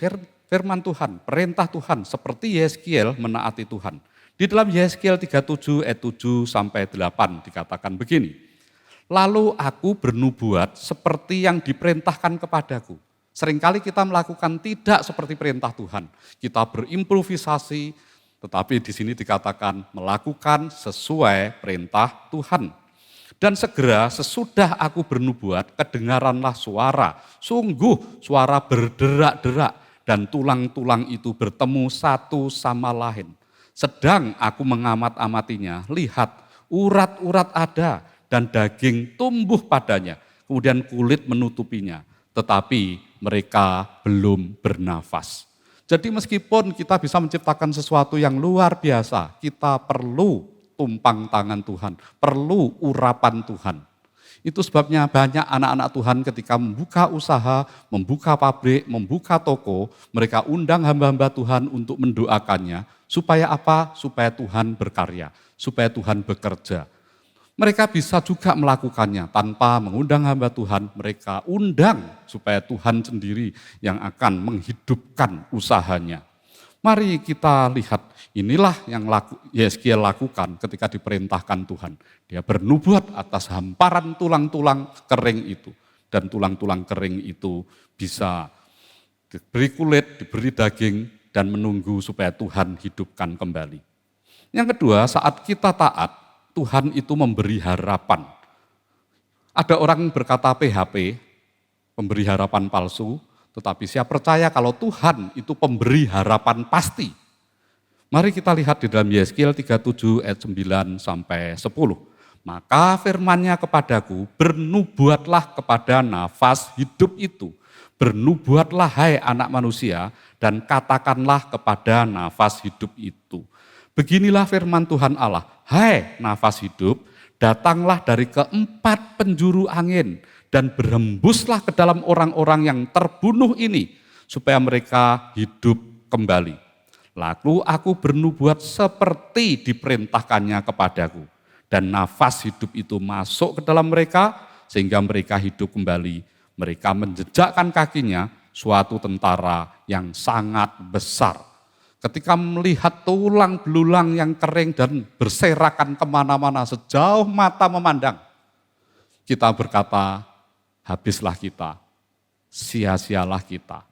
firman Tuhan, perintah Tuhan seperti Yeskiel menaati Tuhan. Di dalam Yeskiel 37 ayat 7 sampai 8 dikatakan begini. Lalu aku bernubuat seperti yang diperintahkan kepadaku. Seringkali kita melakukan tidak seperti perintah Tuhan. Kita berimprovisasi, tetapi di sini dikatakan melakukan sesuai perintah Tuhan. Dan segera sesudah aku bernubuat, kedengaranlah suara, sungguh suara berderak-derak, dan tulang-tulang itu bertemu satu sama lain. Sedang aku mengamat-amatinya, lihat urat-urat ada dan daging tumbuh padanya, kemudian kulit menutupinya, tetapi mereka belum bernafas. Jadi meskipun kita bisa menciptakan sesuatu yang luar biasa, kita perlu tumpang tangan Tuhan, perlu urapan Tuhan. Itu sebabnya banyak anak-anak Tuhan ketika membuka usaha, membuka pabrik, membuka toko, mereka undang hamba-hamba Tuhan untuk mendoakannya. Supaya apa? Supaya Tuhan berkarya, supaya Tuhan bekerja. Mereka bisa juga melakukannya tanpa mengundang hamba Tuhan, mereka undang supaya Tuhan sendiri yang akan menghidupkan usahanya. Mari kita lihat, inilah yang Yeskiel lakukan ketika diperintahkan Tuhan. Dia bernubuat atas hamparan tulang-tulang kering itu. Dan tulang-tulang kering itu bisa diberi kulit, diberi daging, dan menunggu supaya Tuhan hidupkan kembali. Yang kedua, saat kita taat, Tuhan itu memberi harapan. Ada orang berkata PHP, pemberi harapan palsu, tetapi saya percaya kalau Tuhan itu pemberi harapan pasti. Mari kita lihat di dalam Yeskiel 37 ayat 9 sampai 10. Maka firman-Nya kepadaku, bernubuatlah kepada nafas hidup itu. Bernubuatlah hai anak manusia dan katakanlah kepada nafas hidup itu. Beginilah firman Tuhan Allah, hai nafas hidup, datanglah dari keempat penjuru angin dan berhembuslah ke dalam orang-orang yang terbunuh ini, supaya mereka hidup kembali. Lalu aku bernubuat seperti diperintahkannya kepadaku, dan nafas hidup itu masuk ke dalam mereka, sehingga mereka hidup kembali. Mereka menjejakkan kakinya suatu tentara yang sangat besar. Ketika melihat tulang belulang yang kering dan berserakan kemana-mana sejauh mata memandang, kita berkata, habislah kita, sia-sialah kita.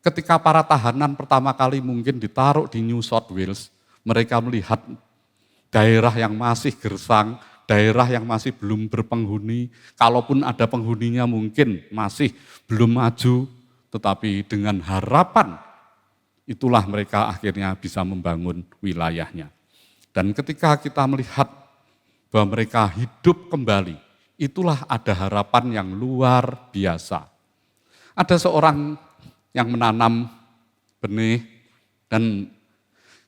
Ketika para tahanan pertama kali mungkin ditaruh di New South Wales, mereka melihat daerah yang masih gersang, daerah yang masih belum berpenghuni, kalaupun ada penghuninya mungkin masih belum maju, tetapi dengan harapan, itulah mereka akhirnya bisa membangun wilayahnya. Dan ketika kita melihat bahwa mereka hidup kembali, itulah ada harapan yang luar biasa. Ada seorang yang menanam benih dan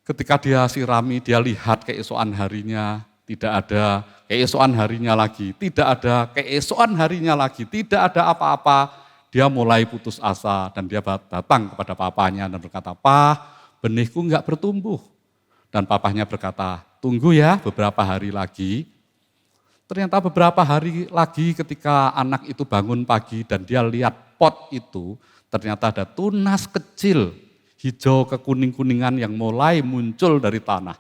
ketika dia sirami, dia lihat keesokan harinya tidak ada, keesokan harinya lagi, tidak ada, keesokan harinya lagi, tidak ada apa-apa. Dia mulai putus asa dan dia datang kepada papanya dan berkata, "Pak, benihku enggak bertumbuh." Dan papahnya berkata, "Tunggu ya beberapa hari lagi." Ternyata beberapa hari lagi ketika anak itu bangun pagi dan dia lihat pot itu, ternyata ada tunas kecil hijau kekuning-kuningan yang mulai muncul dari tanah.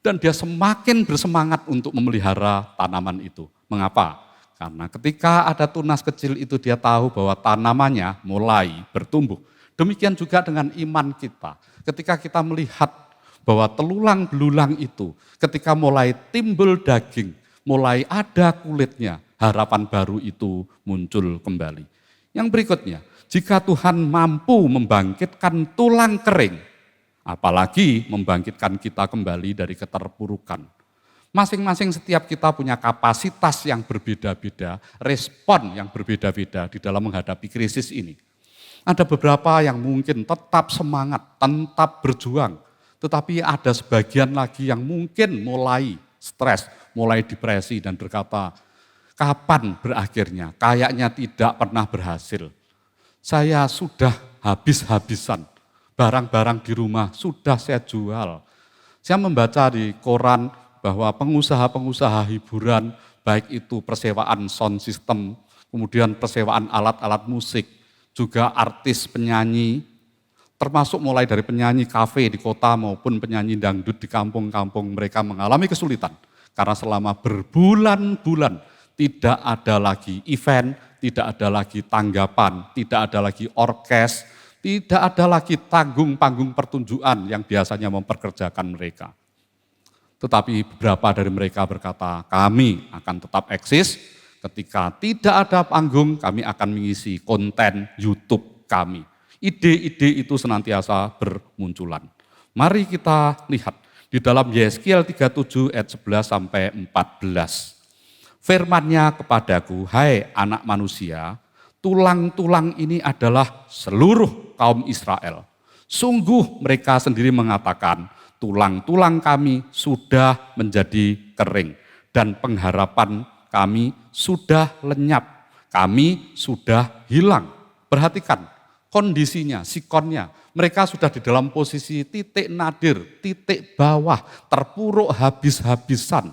Dan dia semakin bersemangat untuk memelihara tanaman itu. Mengapa? Karena ketika ada tunas kecil itu dia tahu bahwa tanamannya mulai bertumbuh. Demikian juga dengan iman kita. Ketika kita melihat bahwa telulang belulang itu ketika mulai timbul daging, mulai ada kulitnya, harapan baru itu muncul kembali. Yang berikutnya, jika Tuhan mampu membangkitkan tulang kering, apalagi membangkitkan kita kembali dari keterpurukan. Masing-masing setiap kita punya kapasitas yang berbeda-beda, respon yang berbeda-beda di dalam menghadapi krisis ini. Ada beberapa yang mungkin tetap semangat, tetap berjuang, tetapi ada sebagian lagi yang mungkin mulai stres, mulai depresi dan berkata, kapan berakhirnya? Kayaknya tidak pernah berhasil. Saya sudah habis-habisan, barang-barang di rumah sudah saya jual. Saya membaca di koran bahwa pengusaha-pengusaha hiburan, baik itu persewaan sound system, kemudian persewaan alat-alat musik, juga artis penyanyi, termasuk mulai dari penyanyi kafe di kota maupun penyanyi dangdut di kampung-kampung, mereka mengalami kesulitan. Karena selama berbulan-bulan tidak ada lagi event, tidak ada lagi tanggapan, tidak ada lagi orkes, tidak ada lagi panggung pertunjukan yang biasanya memperkerjakan mereka. Tetapi beberapa dari mereka berkata, kami akan tetap eksis, ketika tidak ada panggung kami akan mengisi konten YouTube kami. Ide-ide itu senantiasa bermunculan. Mari kita lihat di dalam Yeskiel 37 ayat 11 sampai 14. Firman-Nya kepadaku, hai anak manusia, tulang-tulang ini adalah seluruh kaum Israel. Sungguh mereka sendiri mengatakan, tulang-tulang kami sudah menjadi kering dan pengharapan kami sudah lenyap, kami sudah hilang. Perhatikan kondisinya, sikonnya. Mereka sudah di dalam posisi titik nadir, titik bawah, terpuruk habis-habisan.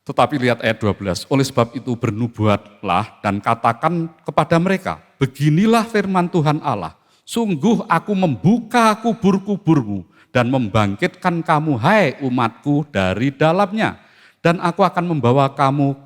Tetapi lihat ayat 12, oleh sebab itu bernubuatlah dan katakan kepada mereka, beginilah firman Tuhan Allah, sungguh aku membuka kubur-kuburmu dan membangkitkan kamu, hai umatku, dari dalamnya. Dan aku akan membawa kamu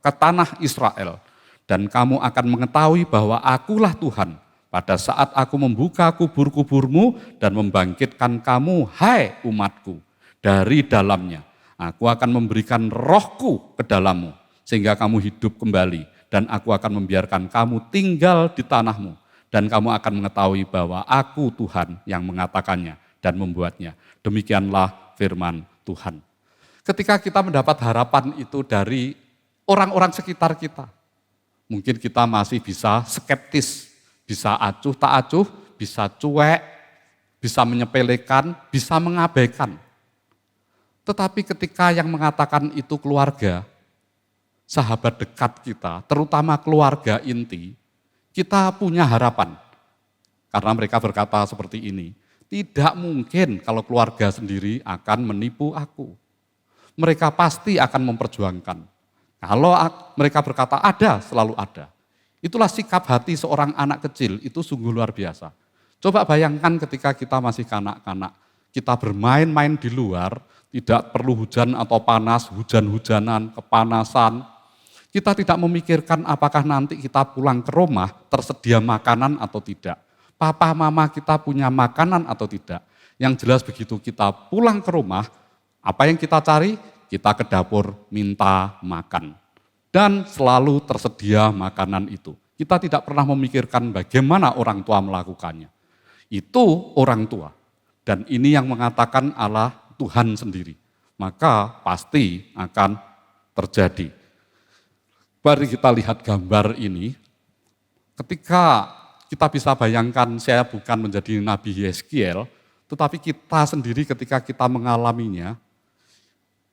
ke tanah Israel. Dan kamu akan mengetahui bahwa akulah Tuhan. Pada saat aku membuka kubur-kuburmu dan membangkitkan kamu, hai umatku, dari dalamnya. Aku akan memberikan rohku ke dalammu, sehingga kamu hidup kembali. Dan aku akan membiarkan kamu tinggal di tanahmu. Dan kamu akan mengetahui bahwa aku Tuhan yang mengatakannya dan membuatnya. Demikianlah firman Tuhan. Ketika kita mendapat harapan itu dari orang-orang sekitar kita, mungkin kita masih bisa skeptis, bisa acuh tak acuh, bisa cuek, bisa menyepelekan, bisa mengabaikan. Tetapi ketika yang mengatakan itu keluarga, sahabat dekat kita, terutama keluarga inti, kita punya harapan. Karena mereka berkata seperti ini, tidak mungkin kalau keluarga sendiri akan menipu aku. Mereka pasti akan memperjuangkan. Kalau mereka berkata ada, selalu ada. Itulah sikap hati seorang anak kecil, itu sungguh luar biasa. Coba bayangkan ketika kita masih kanak-kanak, kita bermain-main di luar, tidak perlu hujan atau panas, hujan-hujanan, kepanasan. Kita tidak memikirkan apakah nanti kita pulang ke rumah tersedia makanan atau tidak. Papa mama kita punya makanan atau tidak. Yang jelas begitu kita pulang ke rumah, apa yang kita cari? Kita ke dapur minta makan. Dan selalu tersedia makanan itu. Kita tidak pernah memikirkan bagaimana orang tua melakukannya. Itu orang tua. Dan ini yang mengatakan Allah Tuhan sendiri. Maka pasti akan terjadi. Mari kita lihat gambar ini. Ketika kita bisa bayangkan saya bukan menjadi Nabi Yeskiel, tetapi kita sendiri ketika kita mengalaminya,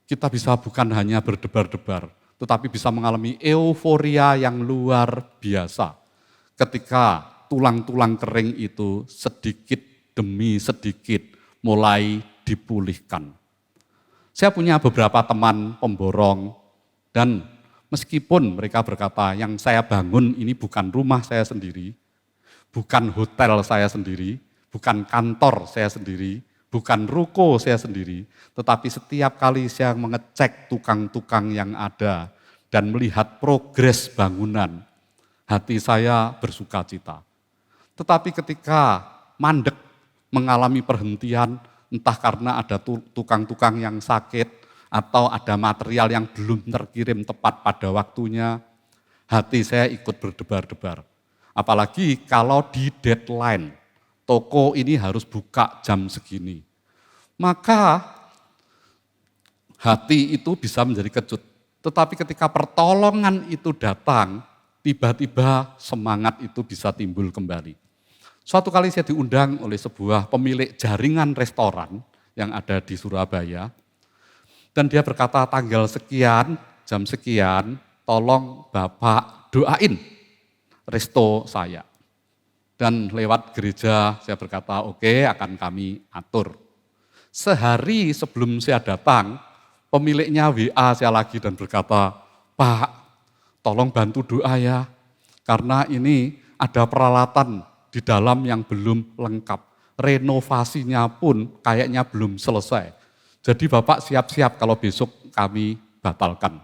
kita bisa bukan hanya berdebar-debar, tetapi bisa mengalami euforia yang luar biasa. Ketika tulang-tulang kering itu sedikit demi sedikit mulai dipulihkan. Saya punya beberapa teman pemborong dan meskipun mereka berkata yang saya bangun ini bukan rumah saya sendiri, bukan hotel saya sendiri, bukan kantor saya sendiri, bukan ruko saya sendiri, tetapi setiap kali saya mengecek tukang-tukang yang ada dan melihat progres bangunan, hati saya bersuka cita. Tetapi ketika mandek mengalami perhentian, entah karena ada tukang-tukang yang sakit atau ada material yang belum terkirim tepat pada waktunya, hati saya ikut berdebar-debar. Apalagi kalau di deadline, toko ini harus buka jam segini. Maka hati itu bisa menjadi kecut. Tetapi ketika pertolongan itu datang, tiba-tiba semangat itu bisa timbul kembali. Suatu kali saya diundang oleh sebuah pemilik jaringan restoran yang ada di Surabaya. Dan dia berkata tanggal sekian, jam sekian, tolong Bapak doain resto saya. Dan lewat gereja saya berkata, oke, akan kami atur. Sehari sebelum saya datang, pemiliknya WA saya lagi dan berkata, Pak, tolong bantu doa ya, karena ini ada peralatan di dalam yang belum lengkap. Renovasinya pun kayaknya belum selesai. Jadi Bapak siap-siap kalau besok kami batalkan.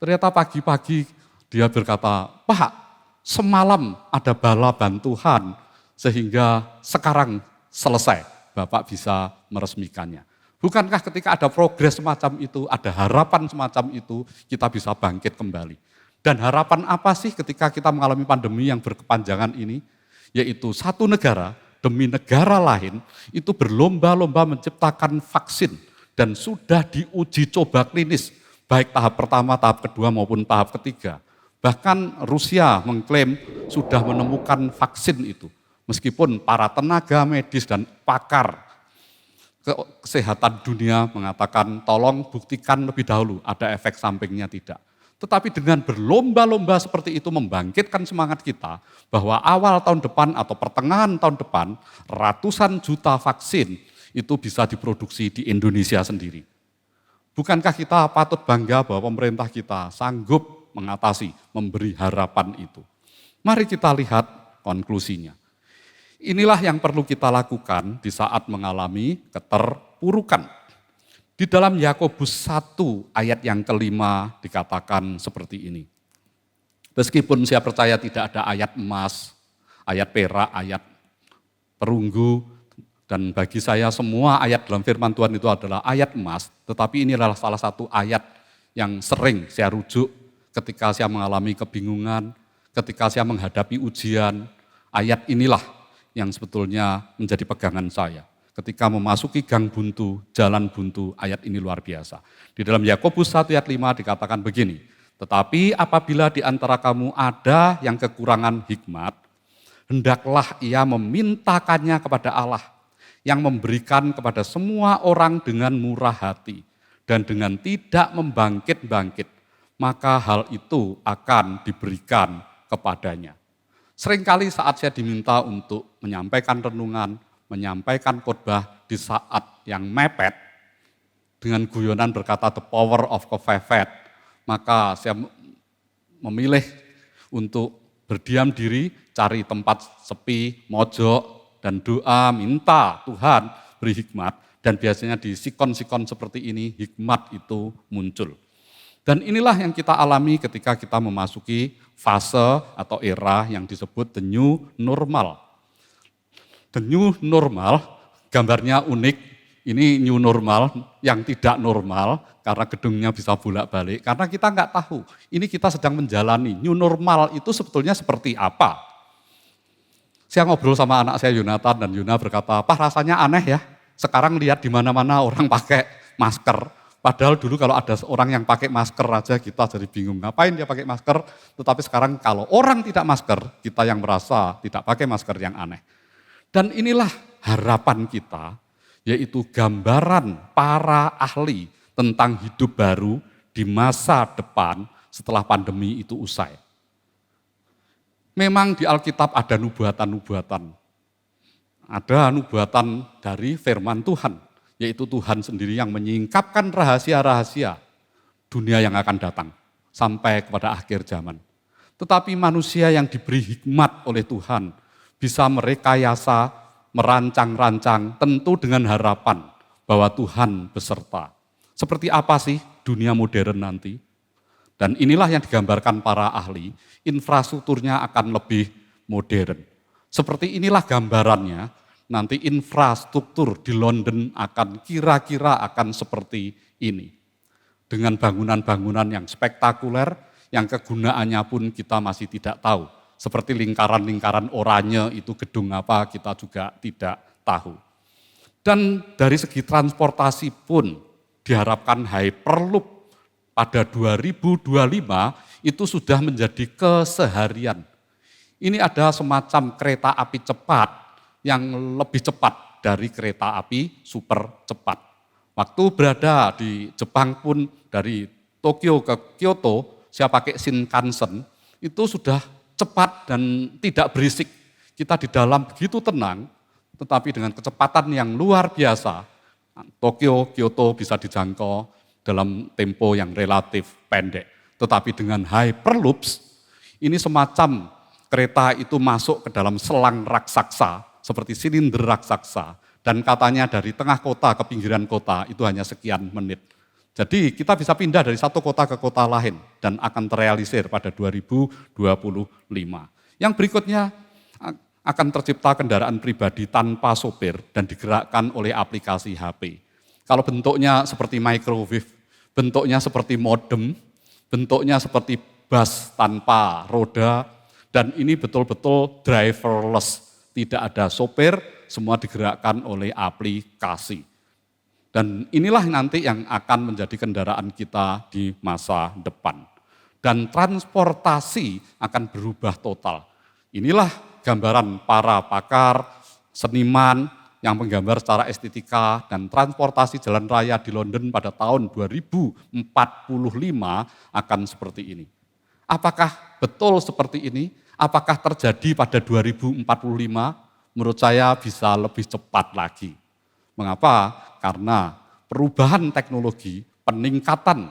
Ternyata pagi-pagi dia berkata, Pak, semalam ada bala bantuan sehingga sekarang selesai. Bapak bisa meresmikannya. Bukankah ketika ada progres semacam itu, ada harapan semacam itu, kita bisa bangkit kembali. Dan harapan apa sih ketika kita mengalami pandemi yang berkepanjangan ini? Yaitu satu negara demi negara lain itu berlomba-lomba menciptakan vaksin dan sudah diuji coba klinis, baik tahap pertama, tahap kedua maupun tahap ketiga. Bahkan Rusia mengklaim sudah menemukan vaksin itu. Meskipun para tenaga medis dan pakar kesehatan dunia mengatakan tolong buktikan lebih dahulu ada efek sampingnya tidak. Tetapi dengan berlomba-lomba seperti itu membangkitkan semangat kita bahwa awal tahun depan atau pertengahan tahun depan ratusan juta vaksin itu bisa diproduksi di Indonesia sendiri. Bukankah kita patut bangga bahwa pemerintah kita sanggup mengatasi, memberi harapan itu. Mari kita lihat konklusinya. Inilah yang perlu kita lakukan di saat mengalami keterpurukan. Di dalam Yakobus 1 ayat yang kelima dikatakan seperti ini. Meskipun saya percaya tidak ada ayat emas, ayat perak, ayat perunggu, dan bagi saya semua ayat dalam firman Tuhan itu adalah ayat emas, tetapi ini adalah salah satu ayat yang sering saya rujuk ketika saya mengalami kebingungan, ketika saya menghadapi ujian. Ayat inilah yang sebetulnya menjadi pegangan saya. Ketika memasuki gang buntu, jalan buntu, ayat ini luar biasa. Di dalam Yakobus 1 ayat 5 dikatakan begini, tetapi apabila di antara kamu ada yang kekurangan hikmat, hendaklah ia memintakannya kepada Allah, yang memberikan kepada semua orang dengan murah hati, dan dengan tidak membangkit-bangkit, maka hal itu akan diberikan kepadanya. Seringkali saat saya diminta untuk menyampaikan renungan, menyampaikan khotbah di saat yang mepet, dengan guyonan berkata the power of kefefet, maka saya memilih untuk berdiam diri, cari tempat sepi, mojok, dan doa, minta Tuhan beri hikmat. Dan biasanya di sikon-sikon seperti ini, hikmat itu muncul. Dan inilah yang kita alami ketika kita memasuki fase atau era yang disebut the new normal. The new normal, gambarnya unik, ini new normal yang tidak normal, karena gedungnya bisa bolak-balik, karena kita nggak tahu, ini kita sedang menjalani, new normal itu sebetulnya seperti apa. Saya ngobrol sama anak saya Yonatan, dan Yona berkata, Pak rasanya aneh ya, sekarang lihat di mana-mana orang pakai masker, padahal dulu kalau ada orang yang pakai masker aja kita jadi bingung, ngapain dia pakai masker, tetapi sekarang kalau orang tidak masker, kita yang merasa tidak pakai masker yang aneh. Dan inilah harapan kita, yaitu gambaran para ahli tentang hidup baru di masa depan setelah pandemi itu usai. Memang di Alkitab ada nubuatan-nubuatan. Ada nubuatan dari firman Tuhan, yaitu Tuhan sendiri yang menyingkapkan rahasia-rahasia dunia yang akan datang sampai kepada akhir zaman. Tetapi manusia yang diberi hikmat oleh Tuhan bisa merekayasa, merancang-rancang, tentu dengan harapan bahwa Tuhan beserta. Seperti apa sih dunia modern nanti? Dan inilah yang digambarkan para ahli, infrastrukturnya akan lebih modern. Seperti inilah gambarannya, nanti infrastruktur di London akan kira-kira akan seperti ini. Dengan bangunan-bangunan yang spektakuler, yang kegunaannya pun kita masih tidak tahu. Seperti lingkaran-lingkaran oranye itu gedung apa kita juga tidak tahu. Dan dari segi transportasi pun diharapkan Hyperloop pada 2025 itu sudah menjadi keseharian. Ini ada semacam kereta api cepat yang lebih cepat dari kereta api super cepat. Waktu berada di Jepang pun dari Tokyo ke Kyoto, saya pakai Shinkansen, itu sudah cepat dan tidak berisik. Kita di dalam begitu tenang, tetapi dengan kecepatan yang luar biasa, Tokyo, Kyoto bisa dijangkau dalam tempo yang relatif pendek. Tetapi dengan Hyperloops, ini semacam kereta itu masuk ke dalam selang raksasa, seperti silinder raksasa, dan katanya dari tengah kota ke pinggiran kota itu hanya sekian menit. Jadi kita bisa pindah dari satu kota ke kota lain dan akan terrealisir pada 2025. Yang berikutnya akan tercipta kendaraan pribadi tanpa sopir dan digerakkan oleh aplikasi HP. Kalau bentuknya seperti microwave, bentuknya seperti modem, bentuknya seperti bus tanpa roda, dan ini betul-betul driverless, tidak ada sopir, semua digerakkan oleh aplikasi. Dan inilah nanti yang akan menjadi kendaraan kita di masa depan. Dan transportasi akan berubah total. Inilah gambaran para pakar, seniman yang menggambar secara estetika dan transportasi jalan raya di London pada tahun 2045 akan seperti ini. Apakah betul seperti ini? Apakah terjadi pada 2045? Menurut saya bisa lebih cepat lagi. Mengapa? Karena perubahan teknologi, peningkatan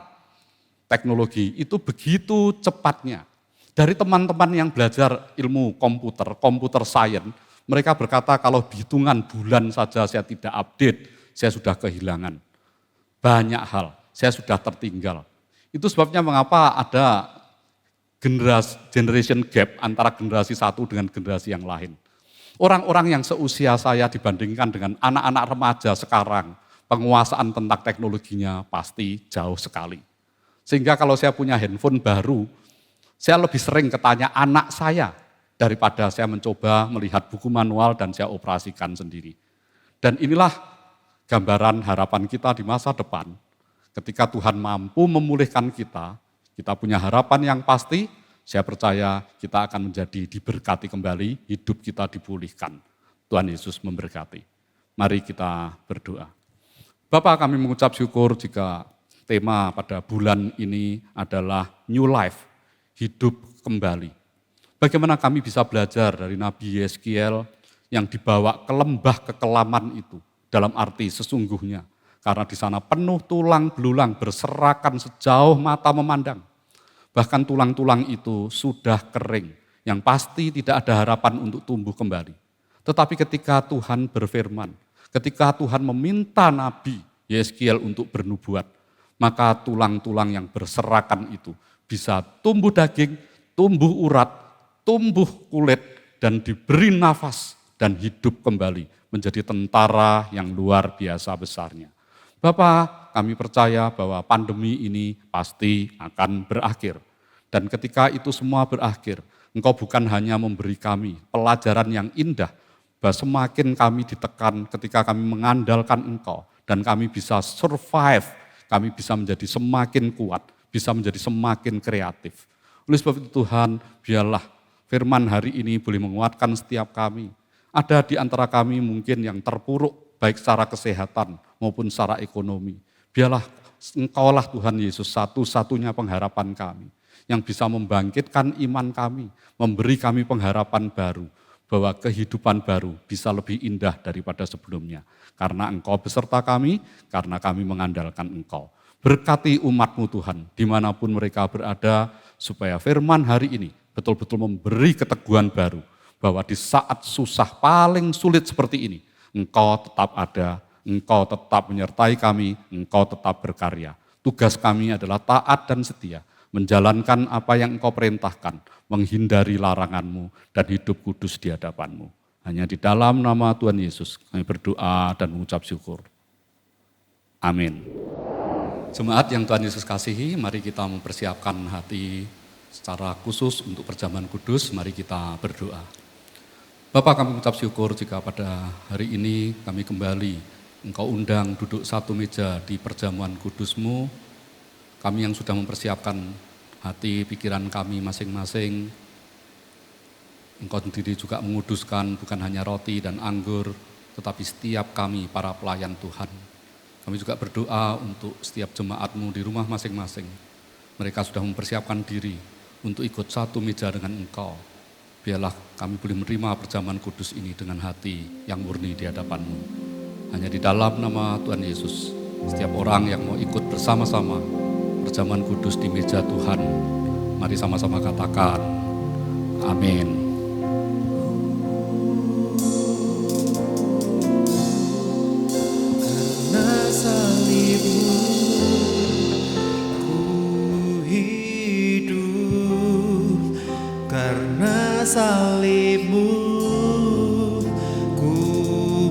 teknologi itu begitu cepatnya. Dari teman-teman yang belajar ilmu komputer science, mereka berkata kalau hitungan bulan saja saya tidak update, saya sudah kehilangan. Banyak hal, saya sudah tertinggal. Itu sebabnya mengapa ada generation gap antara generasi satu dengan generasi yang lain. Orang-orang yang seusia saya dibandingkan dengan anak-anak remaja sekarang, penguasaan tentang teknologinya pasti jauh sekali. Sehingga kalau saya punya handphone baru, saya lebih sering ketanya anak saya daripada saya mencoba melihat buku manual dan saya operasikan sendiri. Dan inilah gambaran harapan kita di masa depan. Ketika Tuhan mampu memulihkan kita punya harapan yang pasti, saya percaya kita akan menjadi diberkati kembali, hidup kita dipulihkan. Tuhan Yesus memberkati. Mari kita berdoa. Bapa, kami mengucap syukur jika tema pada bulan ini adalah New Life, hidup kembali. Bagaimana kami bisa belajar dari Nabi Yeskiel yang dibawa ke lembah kekelaman itu, dalam arti sesungguhnya. Karena di sana penuh tulang belulang berserakan sejauh mata memandang. Bahkan tulang-tulang itu sudah kering, yang pasti tidak ada harapan untuk tumbuh kembali. Tetapi ketika Tuhan berfirman, ketika Tuhan meminta Nabi Yeskiel untuk bernubuat, maka tulang-tulang yang berserakan itu bisa tumbuh daging, tumbuh urat, tumbuh kulit, dan diberi nafas dan hidup kembali menjadi tentara yang luar biasa besarnya. Bapa, kami percaya bahwa pandemi ini pasti akan berakhir. Dan ketika itu semua berakhir, Engkau bukan hanya memberi kami pelajaran yang indah, bahwa semakin kami ditekan ketika kami mengandalkan Engkau, dan kami bisa survive, kami bisa menjadi semakin kuat, bisa menjadi semakin kreatif. Oleh sebab itu Tuhan, biarlah firman hari ini boleh menguatkan setiap kami. Ada di antara kami mungkin yang terpuruk, baik secara kesehatan maupun secara ekonomi. Biarlah Engkaulah Tuhan Yesus satu-satunya pengharapan kami, yang bisa membangkitkan iman kami, memberi kami pengharapan baru, bahwa kehidupan baru bisa lebih indah daripada sebelumnya. Karena Engkau beserta kami, karena kami mengandalkan Engkau. Berkati umat-Mu Tuhan, dimanapun mereka berada, supaya firman hari ini betul-betul memberi keteguhan baru, bahwa di saat susah paling sulit seperti ini, Engkau tetap ada, Engkau tetap menyertai kami, Engkau tetap berkarya. Tugas kami adalah taat dan setia, menjalankan apa yang Engkau perintahkan, menghindari larangan-Mu, dan hidup kudus di hadapan-Mu. Hanya di dalam nama Tuhan Yesus kami berdoa dan mengucap syukur. Amin. Jemaat yang Tuhan Yesus kasihi, mari kita mempersiapkan hati secara khusus untuk perjamuan kudus, mari kita berdoa. Bapa, kami mengucap syukur jika pada hari ini kami kembali Engkau undang duduk satu meja di perjamuan kudus-Mu. Kami yang sudah mempersiapkan hati, pikiran kami masing-masing. Engkau sendiri juga menguduskan bukan hanya roti dan anggur, tetapi setiap kami para pelayan Tuhan. Kami juga berdoa untuk setiap jemaat-Mu di rumah masing-masing. Mereka sudah mempersiapkan diri untuk ikut satu meja dengan Engkau. Biarlah kami boleh menerima perjamuan kudus ini dengan hati yang murni di hadapan-Mu. Hanya di dalam nama Tuhan Yesus, setiap orang yang mau ikut bersama-sama perjamuan kudus di meja Tuhan, mari sama-sama katakan, amin. Karena salibmu ku hidup, karena salibmu ku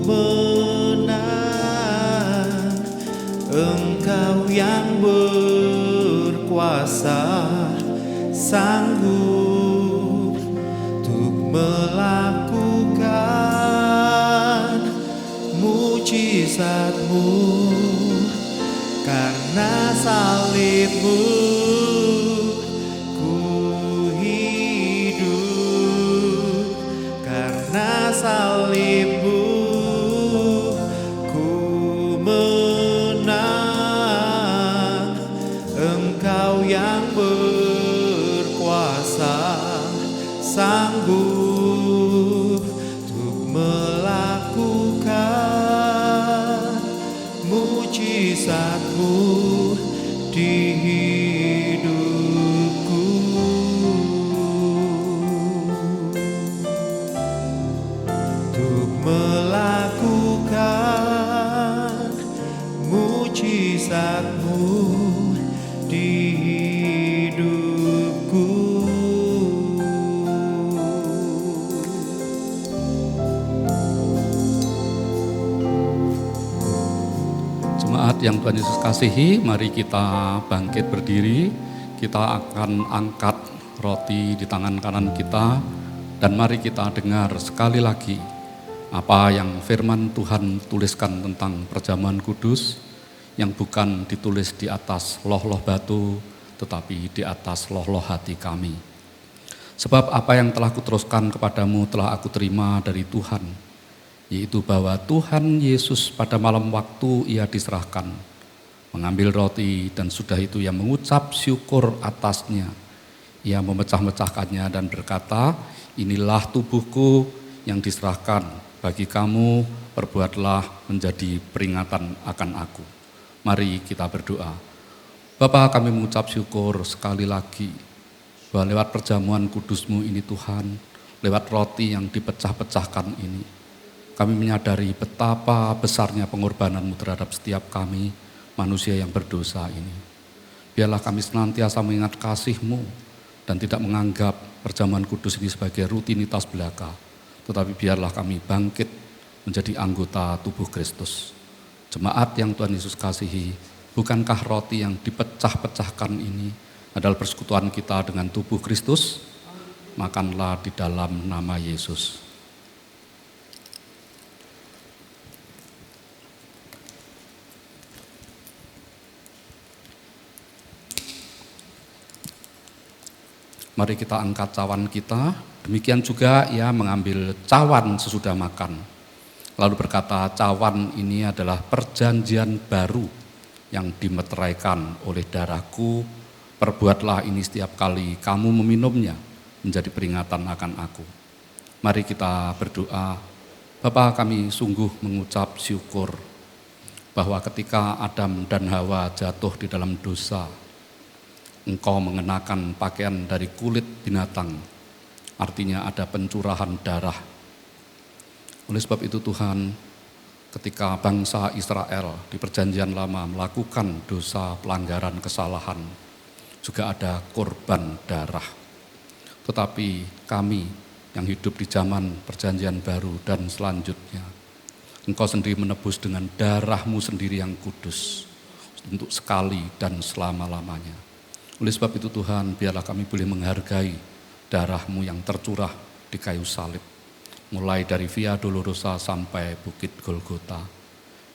menang. Engkau yang berkuasa, sanggup untuk melakukan mujizat-Mu. Karena salib-Mu ku hidup, karena salib-Mu ku menang. Engkau yang berkuasa, sanggup untuk melakukan mujizat-Mu di hidupku. Untuk melakukan mujizat-Mu di hidupku. Jemaat yang Tuhan Yesus kasihi, mari kita bangkit berdiri. Kita akan angkat roti di tangan kanan kita, dan mari kita dengar sekali lagi apa yang firman Tuhan tuliskan tentang perjamuan kudus, yang bukan ditulis di atas loh-loh batu, tetapi di atas loh-loh hati kami. Sebab apa yang telah kuteruskan kepadamu telah aku terima dari Tuhan, yaitu bahwa Tuhan Yesus pada malam waktu ia diserahkan, mengambil roti dan sudah itu ia mengucap syukur atasnya. Ia memecah-mecahkannya dan berkata, inilah tubuhku yang diserahkan bagi kamu, perbuatlah menjadi peringatan akan aku. Mari kita berdoa. Bapa, kami mengucap syukur sekali lagi bahwa lewat perjamuan kudus-Mu ini Tuhan, lewat roti yang dipecah-pecahkan ini, kami menyadari betapa besarnya pengorbanan-Mu terhadap setiap kami, manusia yang berdosa ini. Biarlah kami senantiasa mengingat kasih-Mu dan tidak menganggap perjamuan kudus ini sebagai rutinitas belaka, tetapi biarlah kami bangkit menjadi anggota tubuh Kristus. Jemaat yang Tuhan Yesus kasihi, bukankah roti yang dipecah-pecahkan ini adalah persekutuan kita dengan tubuh Kristus? Makanlah di dalam nama Yesus. Mari kita angkat cawan kita. Demikian juga ia mengambil cawan sesudah makan. Lalu berkata, cawan ini adalah perjanjian baru yang dimeteraikan oleh darahku. Perbuatlah ini setiap kali kamu meminumnya menjadi peringatan akan aku. Mari kita berdoa. Bapa, kami sungguh mengucap syukur bahwa ketika Adam dan Hawa jatuh di dalam dosa, Engkau mengenakan pakaian dari kulit binatang, artinya ada pencurahan darah. Oleh sebab itu Tuhan, ketika bangsa Israel di perjanjian lama melakukan dosa, pelanggaran, kesalahan, juga ada korban darah. Tetapi kami yang hidup di zaman perjanjian baru dan selanjutnya, Engkau sendiri menebus dengan darah-Mu sendiri yang kudus, untuk sekali dan selama-lamanya. Oleh sebab itu Tuhan, biarlah kami boleh menghargai darah-Mu yang tercurah di kayu salib, mulai dari Via Dolorosa sampai Bukit Golgota.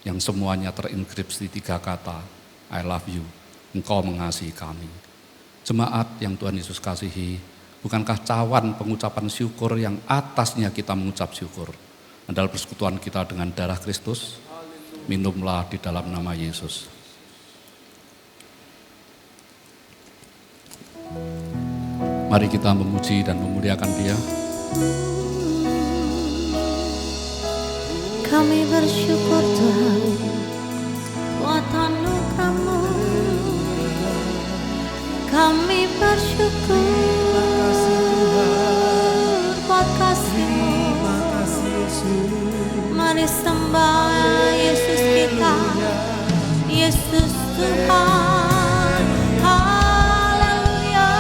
yang semuanya terinkripsi 3 kata, I love you, Engkau mengasihi kami. Jemaat yang Tuhan Yesus kasihi, bukankah cawan pengucapan syukur yang atasnya kita mengucap syukur adalah persekutuan kita dengan darah Kristus? Minumlah di dalam nama Yesus. Mari kita memuji dan memuliakan Dia. Kami bersyukur Tuhan buat anugerah-Mu. Kami bersyukur buat kasih-Mu. Mari sembah Yesus kita, Yesus Tuhan. Haleluya.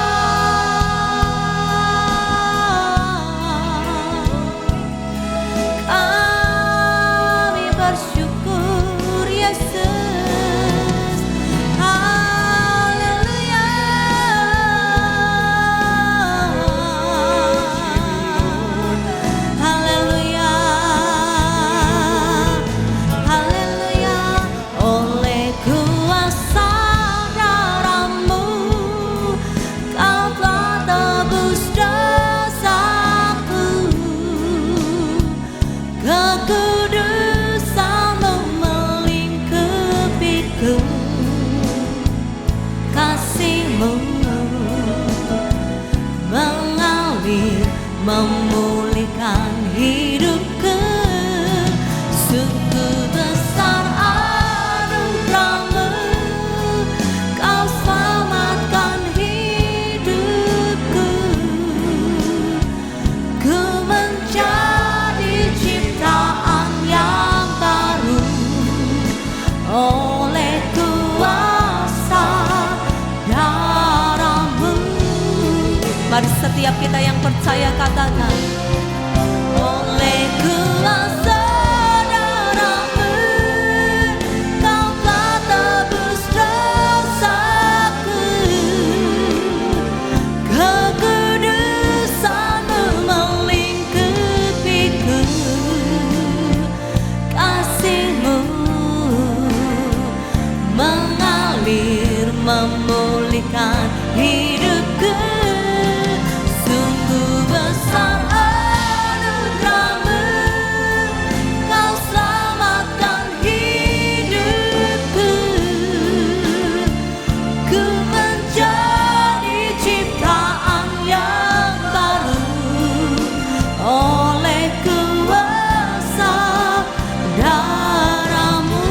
Kami bersyukur Yesus. Haleluya. Haleluya. Haleluya. Oleh kuasa darah-Mu, Kau telah tebus dosaku. Kekudusan-Mu melingkupiku. Kasih-Mu mengalir memulihkan hidupku. Sungguh besar anugerah-Mu, Kau selamatkan hidupku. Ku menjadi ciptaan yang baru oleh kuasa darah-Mu. Mari setiap kita yang percaya katakan, oleh kuasa darah-Mu, Kau telah tebus dosaku. Kekudusan-Mu melingkupiku. Kasih-Mu mengalir memulihkan hidupku. Sungguh besar anugerah-Mu, Kau selamatkan hidupku. Ku menjadi ciptaan yang baru oleh kuasa darah-Mu.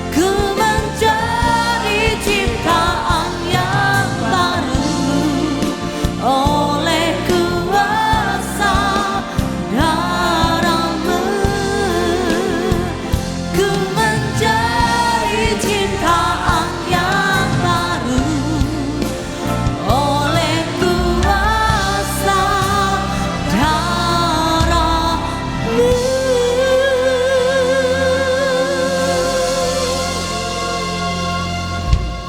Ku menjadi ciptaan yang baru oleh kuasa darah-Mu. Ku menjadi ciptaan yang baru oleh kuasa darah-Mu.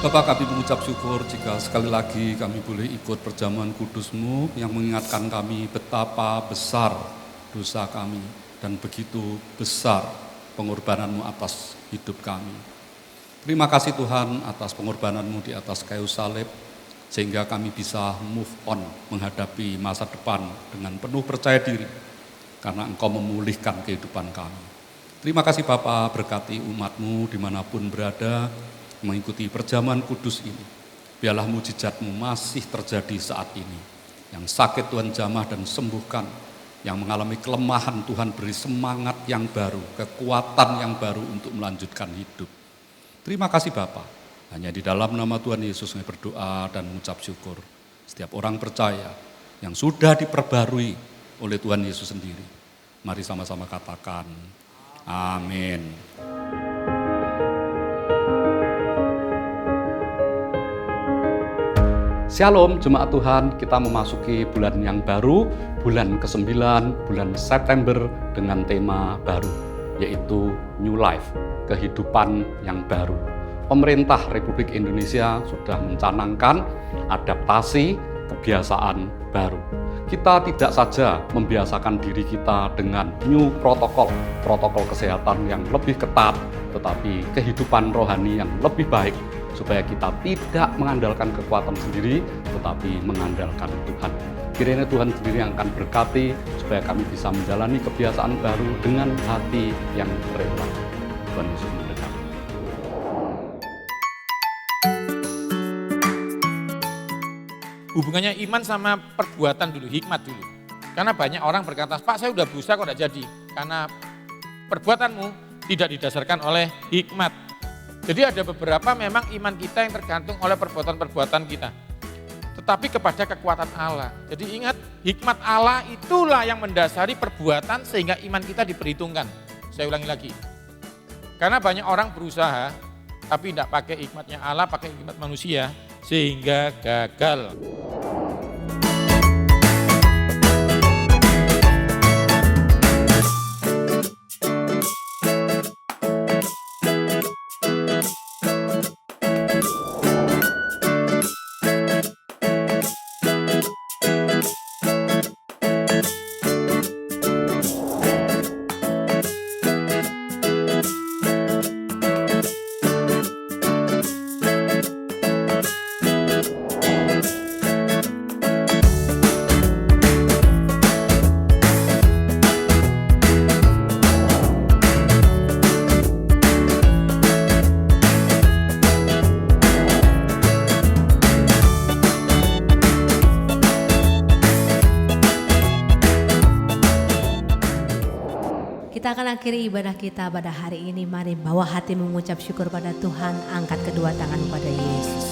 Bapak, kami mengucap syukur jika sekali lagi kami boleh ikut perjamuan kudus-Mu yang mengingatkan kami betapa besar dosa kami dan begitu besar pengorbanan-Mu atas hidup kami. Terima kasih Tuhan atas pengorbanan-Mu di atas kayu salib, sehingga kami bisa move on menghadapi masa depan dengan penuh percaya diri, karena Engkau memulihkan kehidupan kami. Terima kasih Bapa, berkati umat-Mu dimanapun berada, mengikuti perjamuan kudus ini. Biarlah mujizat-Mu masih terjadi saat ini. Yang sakit Tuhan jamah dan sembuhkan, yang mengalami kelemahan Tuhan beri semangat yang baru, kekuatan yang baru untuk melanjutkan hidup. Terima kasih Bapa. Hanya di dalam nama Tuhan Yesus kami berdoa dan mengucap syukur. Setiap orang percaya yang sudah diperbarui oleh Tuhan Yesus sendiri. Mari sama-sama katakan, amin. Shalom jemaat Tuhan, kita memasuki bulan yang baru, bulan ke-9, bulan September dengan tema baru, yaitu New Life, kehidupan yang baru. Pemerintah Republik Indonesia sudah mencanangkan adaptasi kebiasaan baru. kita tidak saja membiasakan diri kita dengan new protokol kesehatan yang lebih ketat, tetapi kehidupan rohani yang lebih baik, supaya kita tidak mengandalkan kekuatan sendiri, tetapi mengandalkan Tuhan. Kiranya Tuhan sendiri yang akan berkati, supaya kami bisa menjalani kebiasaan baru dengan hati yang rela. Tuhan Yesus memberkati. Hubungannya iman sama perbuatan dulu, hikmat dulu. Karena banyak orang berkata, Pak saya udah berusaha kok tidak jadi. Karena perbuatanmu tidak didasarkan oleh hikmat. Jadi ada beberapa memang iman kita yang tergantung oleh perbuatan-perbuatan kita. Tetapi kepada kekuatan Allah. Jadi ingat, hikmat Allah itulah yang mendasari perbuatan sehingga iman kita diperhitungkan. Saya ulangi lagi. Karena banyak orang berusaha, tapi tidak pakai hikmatnya Allah, pakai hikmat manusia, sehingga gagal. Kita akan akhiri ibadah kita pada hari ini. Mari bawa hati mengucap syukur pada Tuhan. Angkat kedua tangan pada Yesus.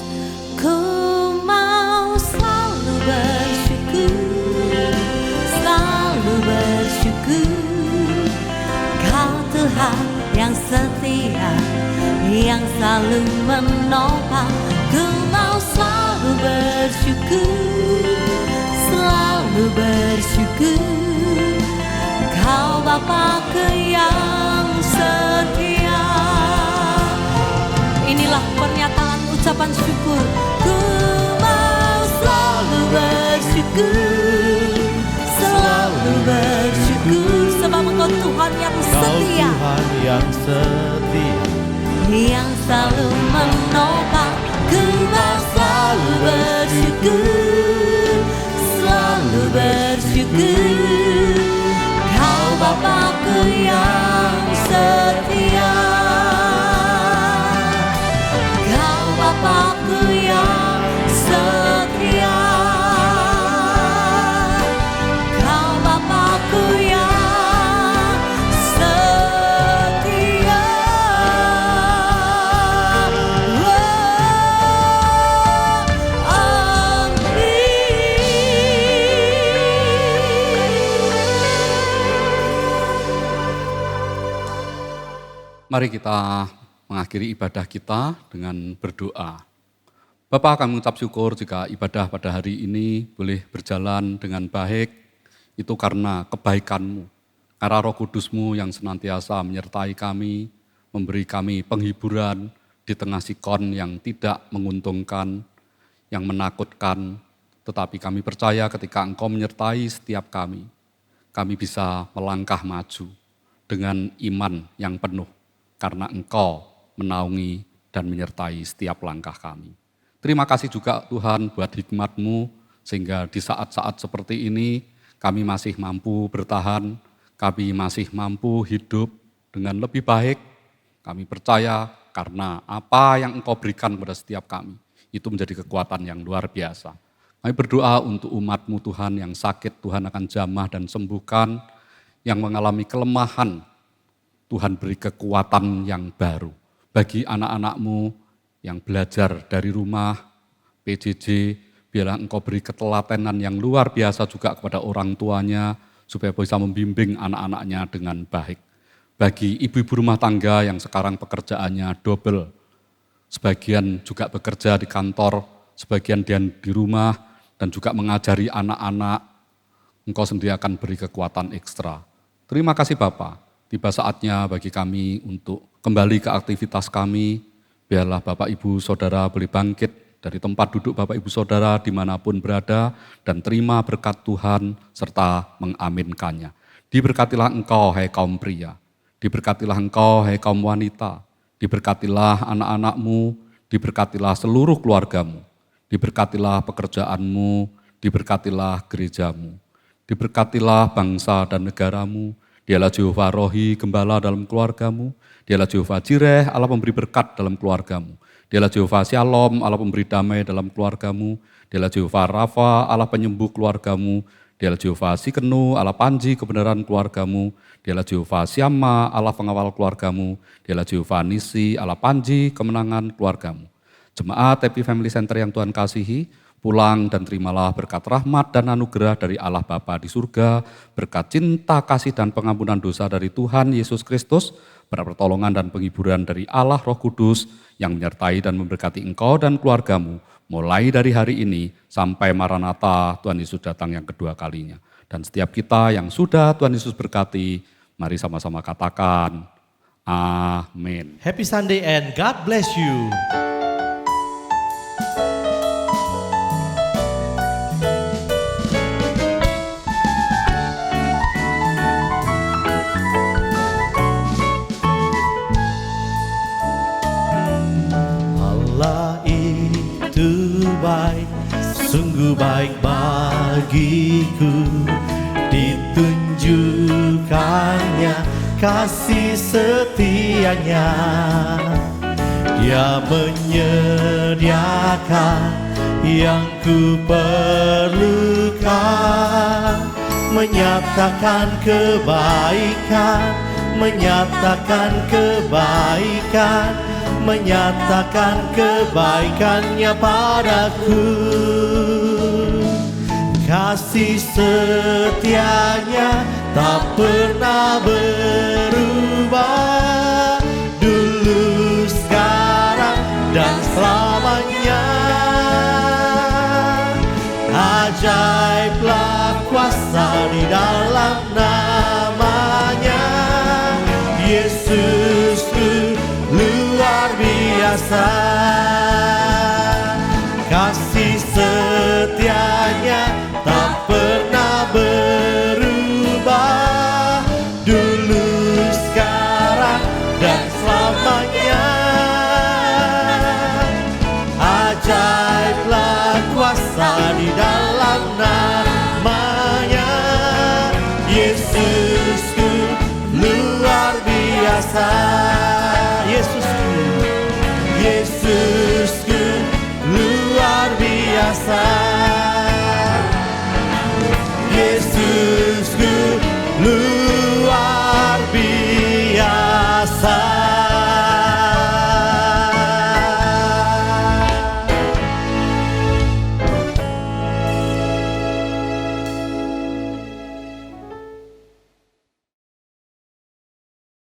Ku mau selalu bersyukur, selalu bersyukur. Kau Tuhan yang setia, yang selalu menopang. Ku mau selalu bersyukur, selalu bersyukur. Kau Bapa-Ku yang setia. Inilah pernyataan ucapan syukur. Ku mau selalu bersyukur, selalu bersyukur. Sebab Engkau Tuhan yang setia, Tuhan yang setia, yang selalu menopang. Ku mau selalu bersyukur, selalu bersyukur. Bapa-Ku yang setia, Kau Bapa-Ku yang setia, Kau Bapa-Ku yang setia. Mari kita mengakhiri ibadah kita dengan berdoa. Bapa, kami mengucap syukur jika ibadah pada hari ini boleh berjalan dengan baik. Itu karena kebaikan-Mu, karena Roh Kudus-Mu yang senantiasa menyertai kami, memberi kami penghiburan di tengah sikon yang tidak menguntungkan, yang menakutkan. Tetapi kami percaya ketika Engkau menyertai setiap kami bisa melangkah maju dengan iman yang penuh. Karena Engkau menaungi dan menyertai setiap langkah kami. Terima kasih juga Tuhan buat hikmat-Mu, sehingga di saat-saat seperti ini kami masih mampu bertahan, kami masih mampu hidup dengan lebih baik. Kami percaya karena apa yang Engkau berikan kepada setiap kami, itu menjadi kekuatan yang luar biasa. Kami berdoa untuk umat-Mu Tuhan yang sakit, Tuhan akan jamah dan sembuhkan, yang mengalami kelemahan, Tuhan beri kekuatan yang baru. Bagi anak-anak-Mu yang belajar dari rumah, PJJ, biarlah Engkau beri ketelatenan yang luar biasa juga kepada orang tuanya, supaya bisa membimbing anak-anaknya dengan baik. Bagi ibu-ibu rumah tangga yang sekarang pekerjaannya double, sebagian juga bekerja di kantor, sebagian di rumah, dan juga mengajari anak-anak, Engkau sendiri akan beri kekuatan ekstra. Terima kasih Bapak. Tiba saatnya bagi kami untuk kembali ke aktivitas kami, biarlah Bapak, Ibu, Saudara boleh bangkit dari tempat duduk Bapak Ibu Saudara dimanapun berada, dan terima berkat Tuhan serta mengaminkannya. Diberkatilah engkau hai kaum pria, diberkatilah engkau hai kaum wanita, diberkatilah anak-anakmu, diberkatilah seluruh keluargamu, diberkatilah pekerjaanmu, diberkatilah gerejamu, diberkatilah bangsa dan negaramu. Dialah Jehovah Rohi, gembala dalam keluargamu. Dialah Jehovah Jireh, Allah pemberi berkat dalam keluargamu. Dialah Jehovah Shalom, Allah pemberi damai dalam keluargamu. Dialah Jehovah Rafa, Allah penyembuh keluargamu. Dialah Jehovah Sikenu, Allah panji kebenaran keluargamu. Dialah Jehovah Syama, Allah pengawal keluargamu. Dialah Jehovah Nisi, Allah panji kemenangan keluargamu. Jemaat Happy Family Center yang Tuhan kasihi, pulang dan terimalah berkat rahmat dan anugerah dari Allah Bapa di surga, berkat cinta, kasih dan pengampunan dosa dari Tuhan Yesus Kristus, berkat pertolongan dan penghiburan dari Allah Roh Kudus yang menyertai dan memberkati engkau dan keluargamu, mulai dari hari ini sampai Maranatha Tuhan Yesus datang yang kedua kalinya. Dan setiap kita yang sudah Tuhan Yesus berkati, mari sama-sama katakan, amin. Happy Sunday and God bless you. Allah itu baik, sungguh baik bagiku, ditunjukkannya kasih setianya. Dia menyediakan yang ku perlukan, menyatakan kebaikan, menyatakan kebaikan, menyatakan kebaikannya padaku. Kasih setianya tak pernah berubah, dulu, sekarang, dan selamanya. Ajaiblah kuasa di dalam namanya, Yesusku luar biasa. Kasih setianya tak pernah berubah, dulu, sekarang, dan selamanya. Ajaiblah kuasa di dalam namanya, Yesusku luar biasa. Yesusku, Yesusku luar biasa. Yesusku luar biasa.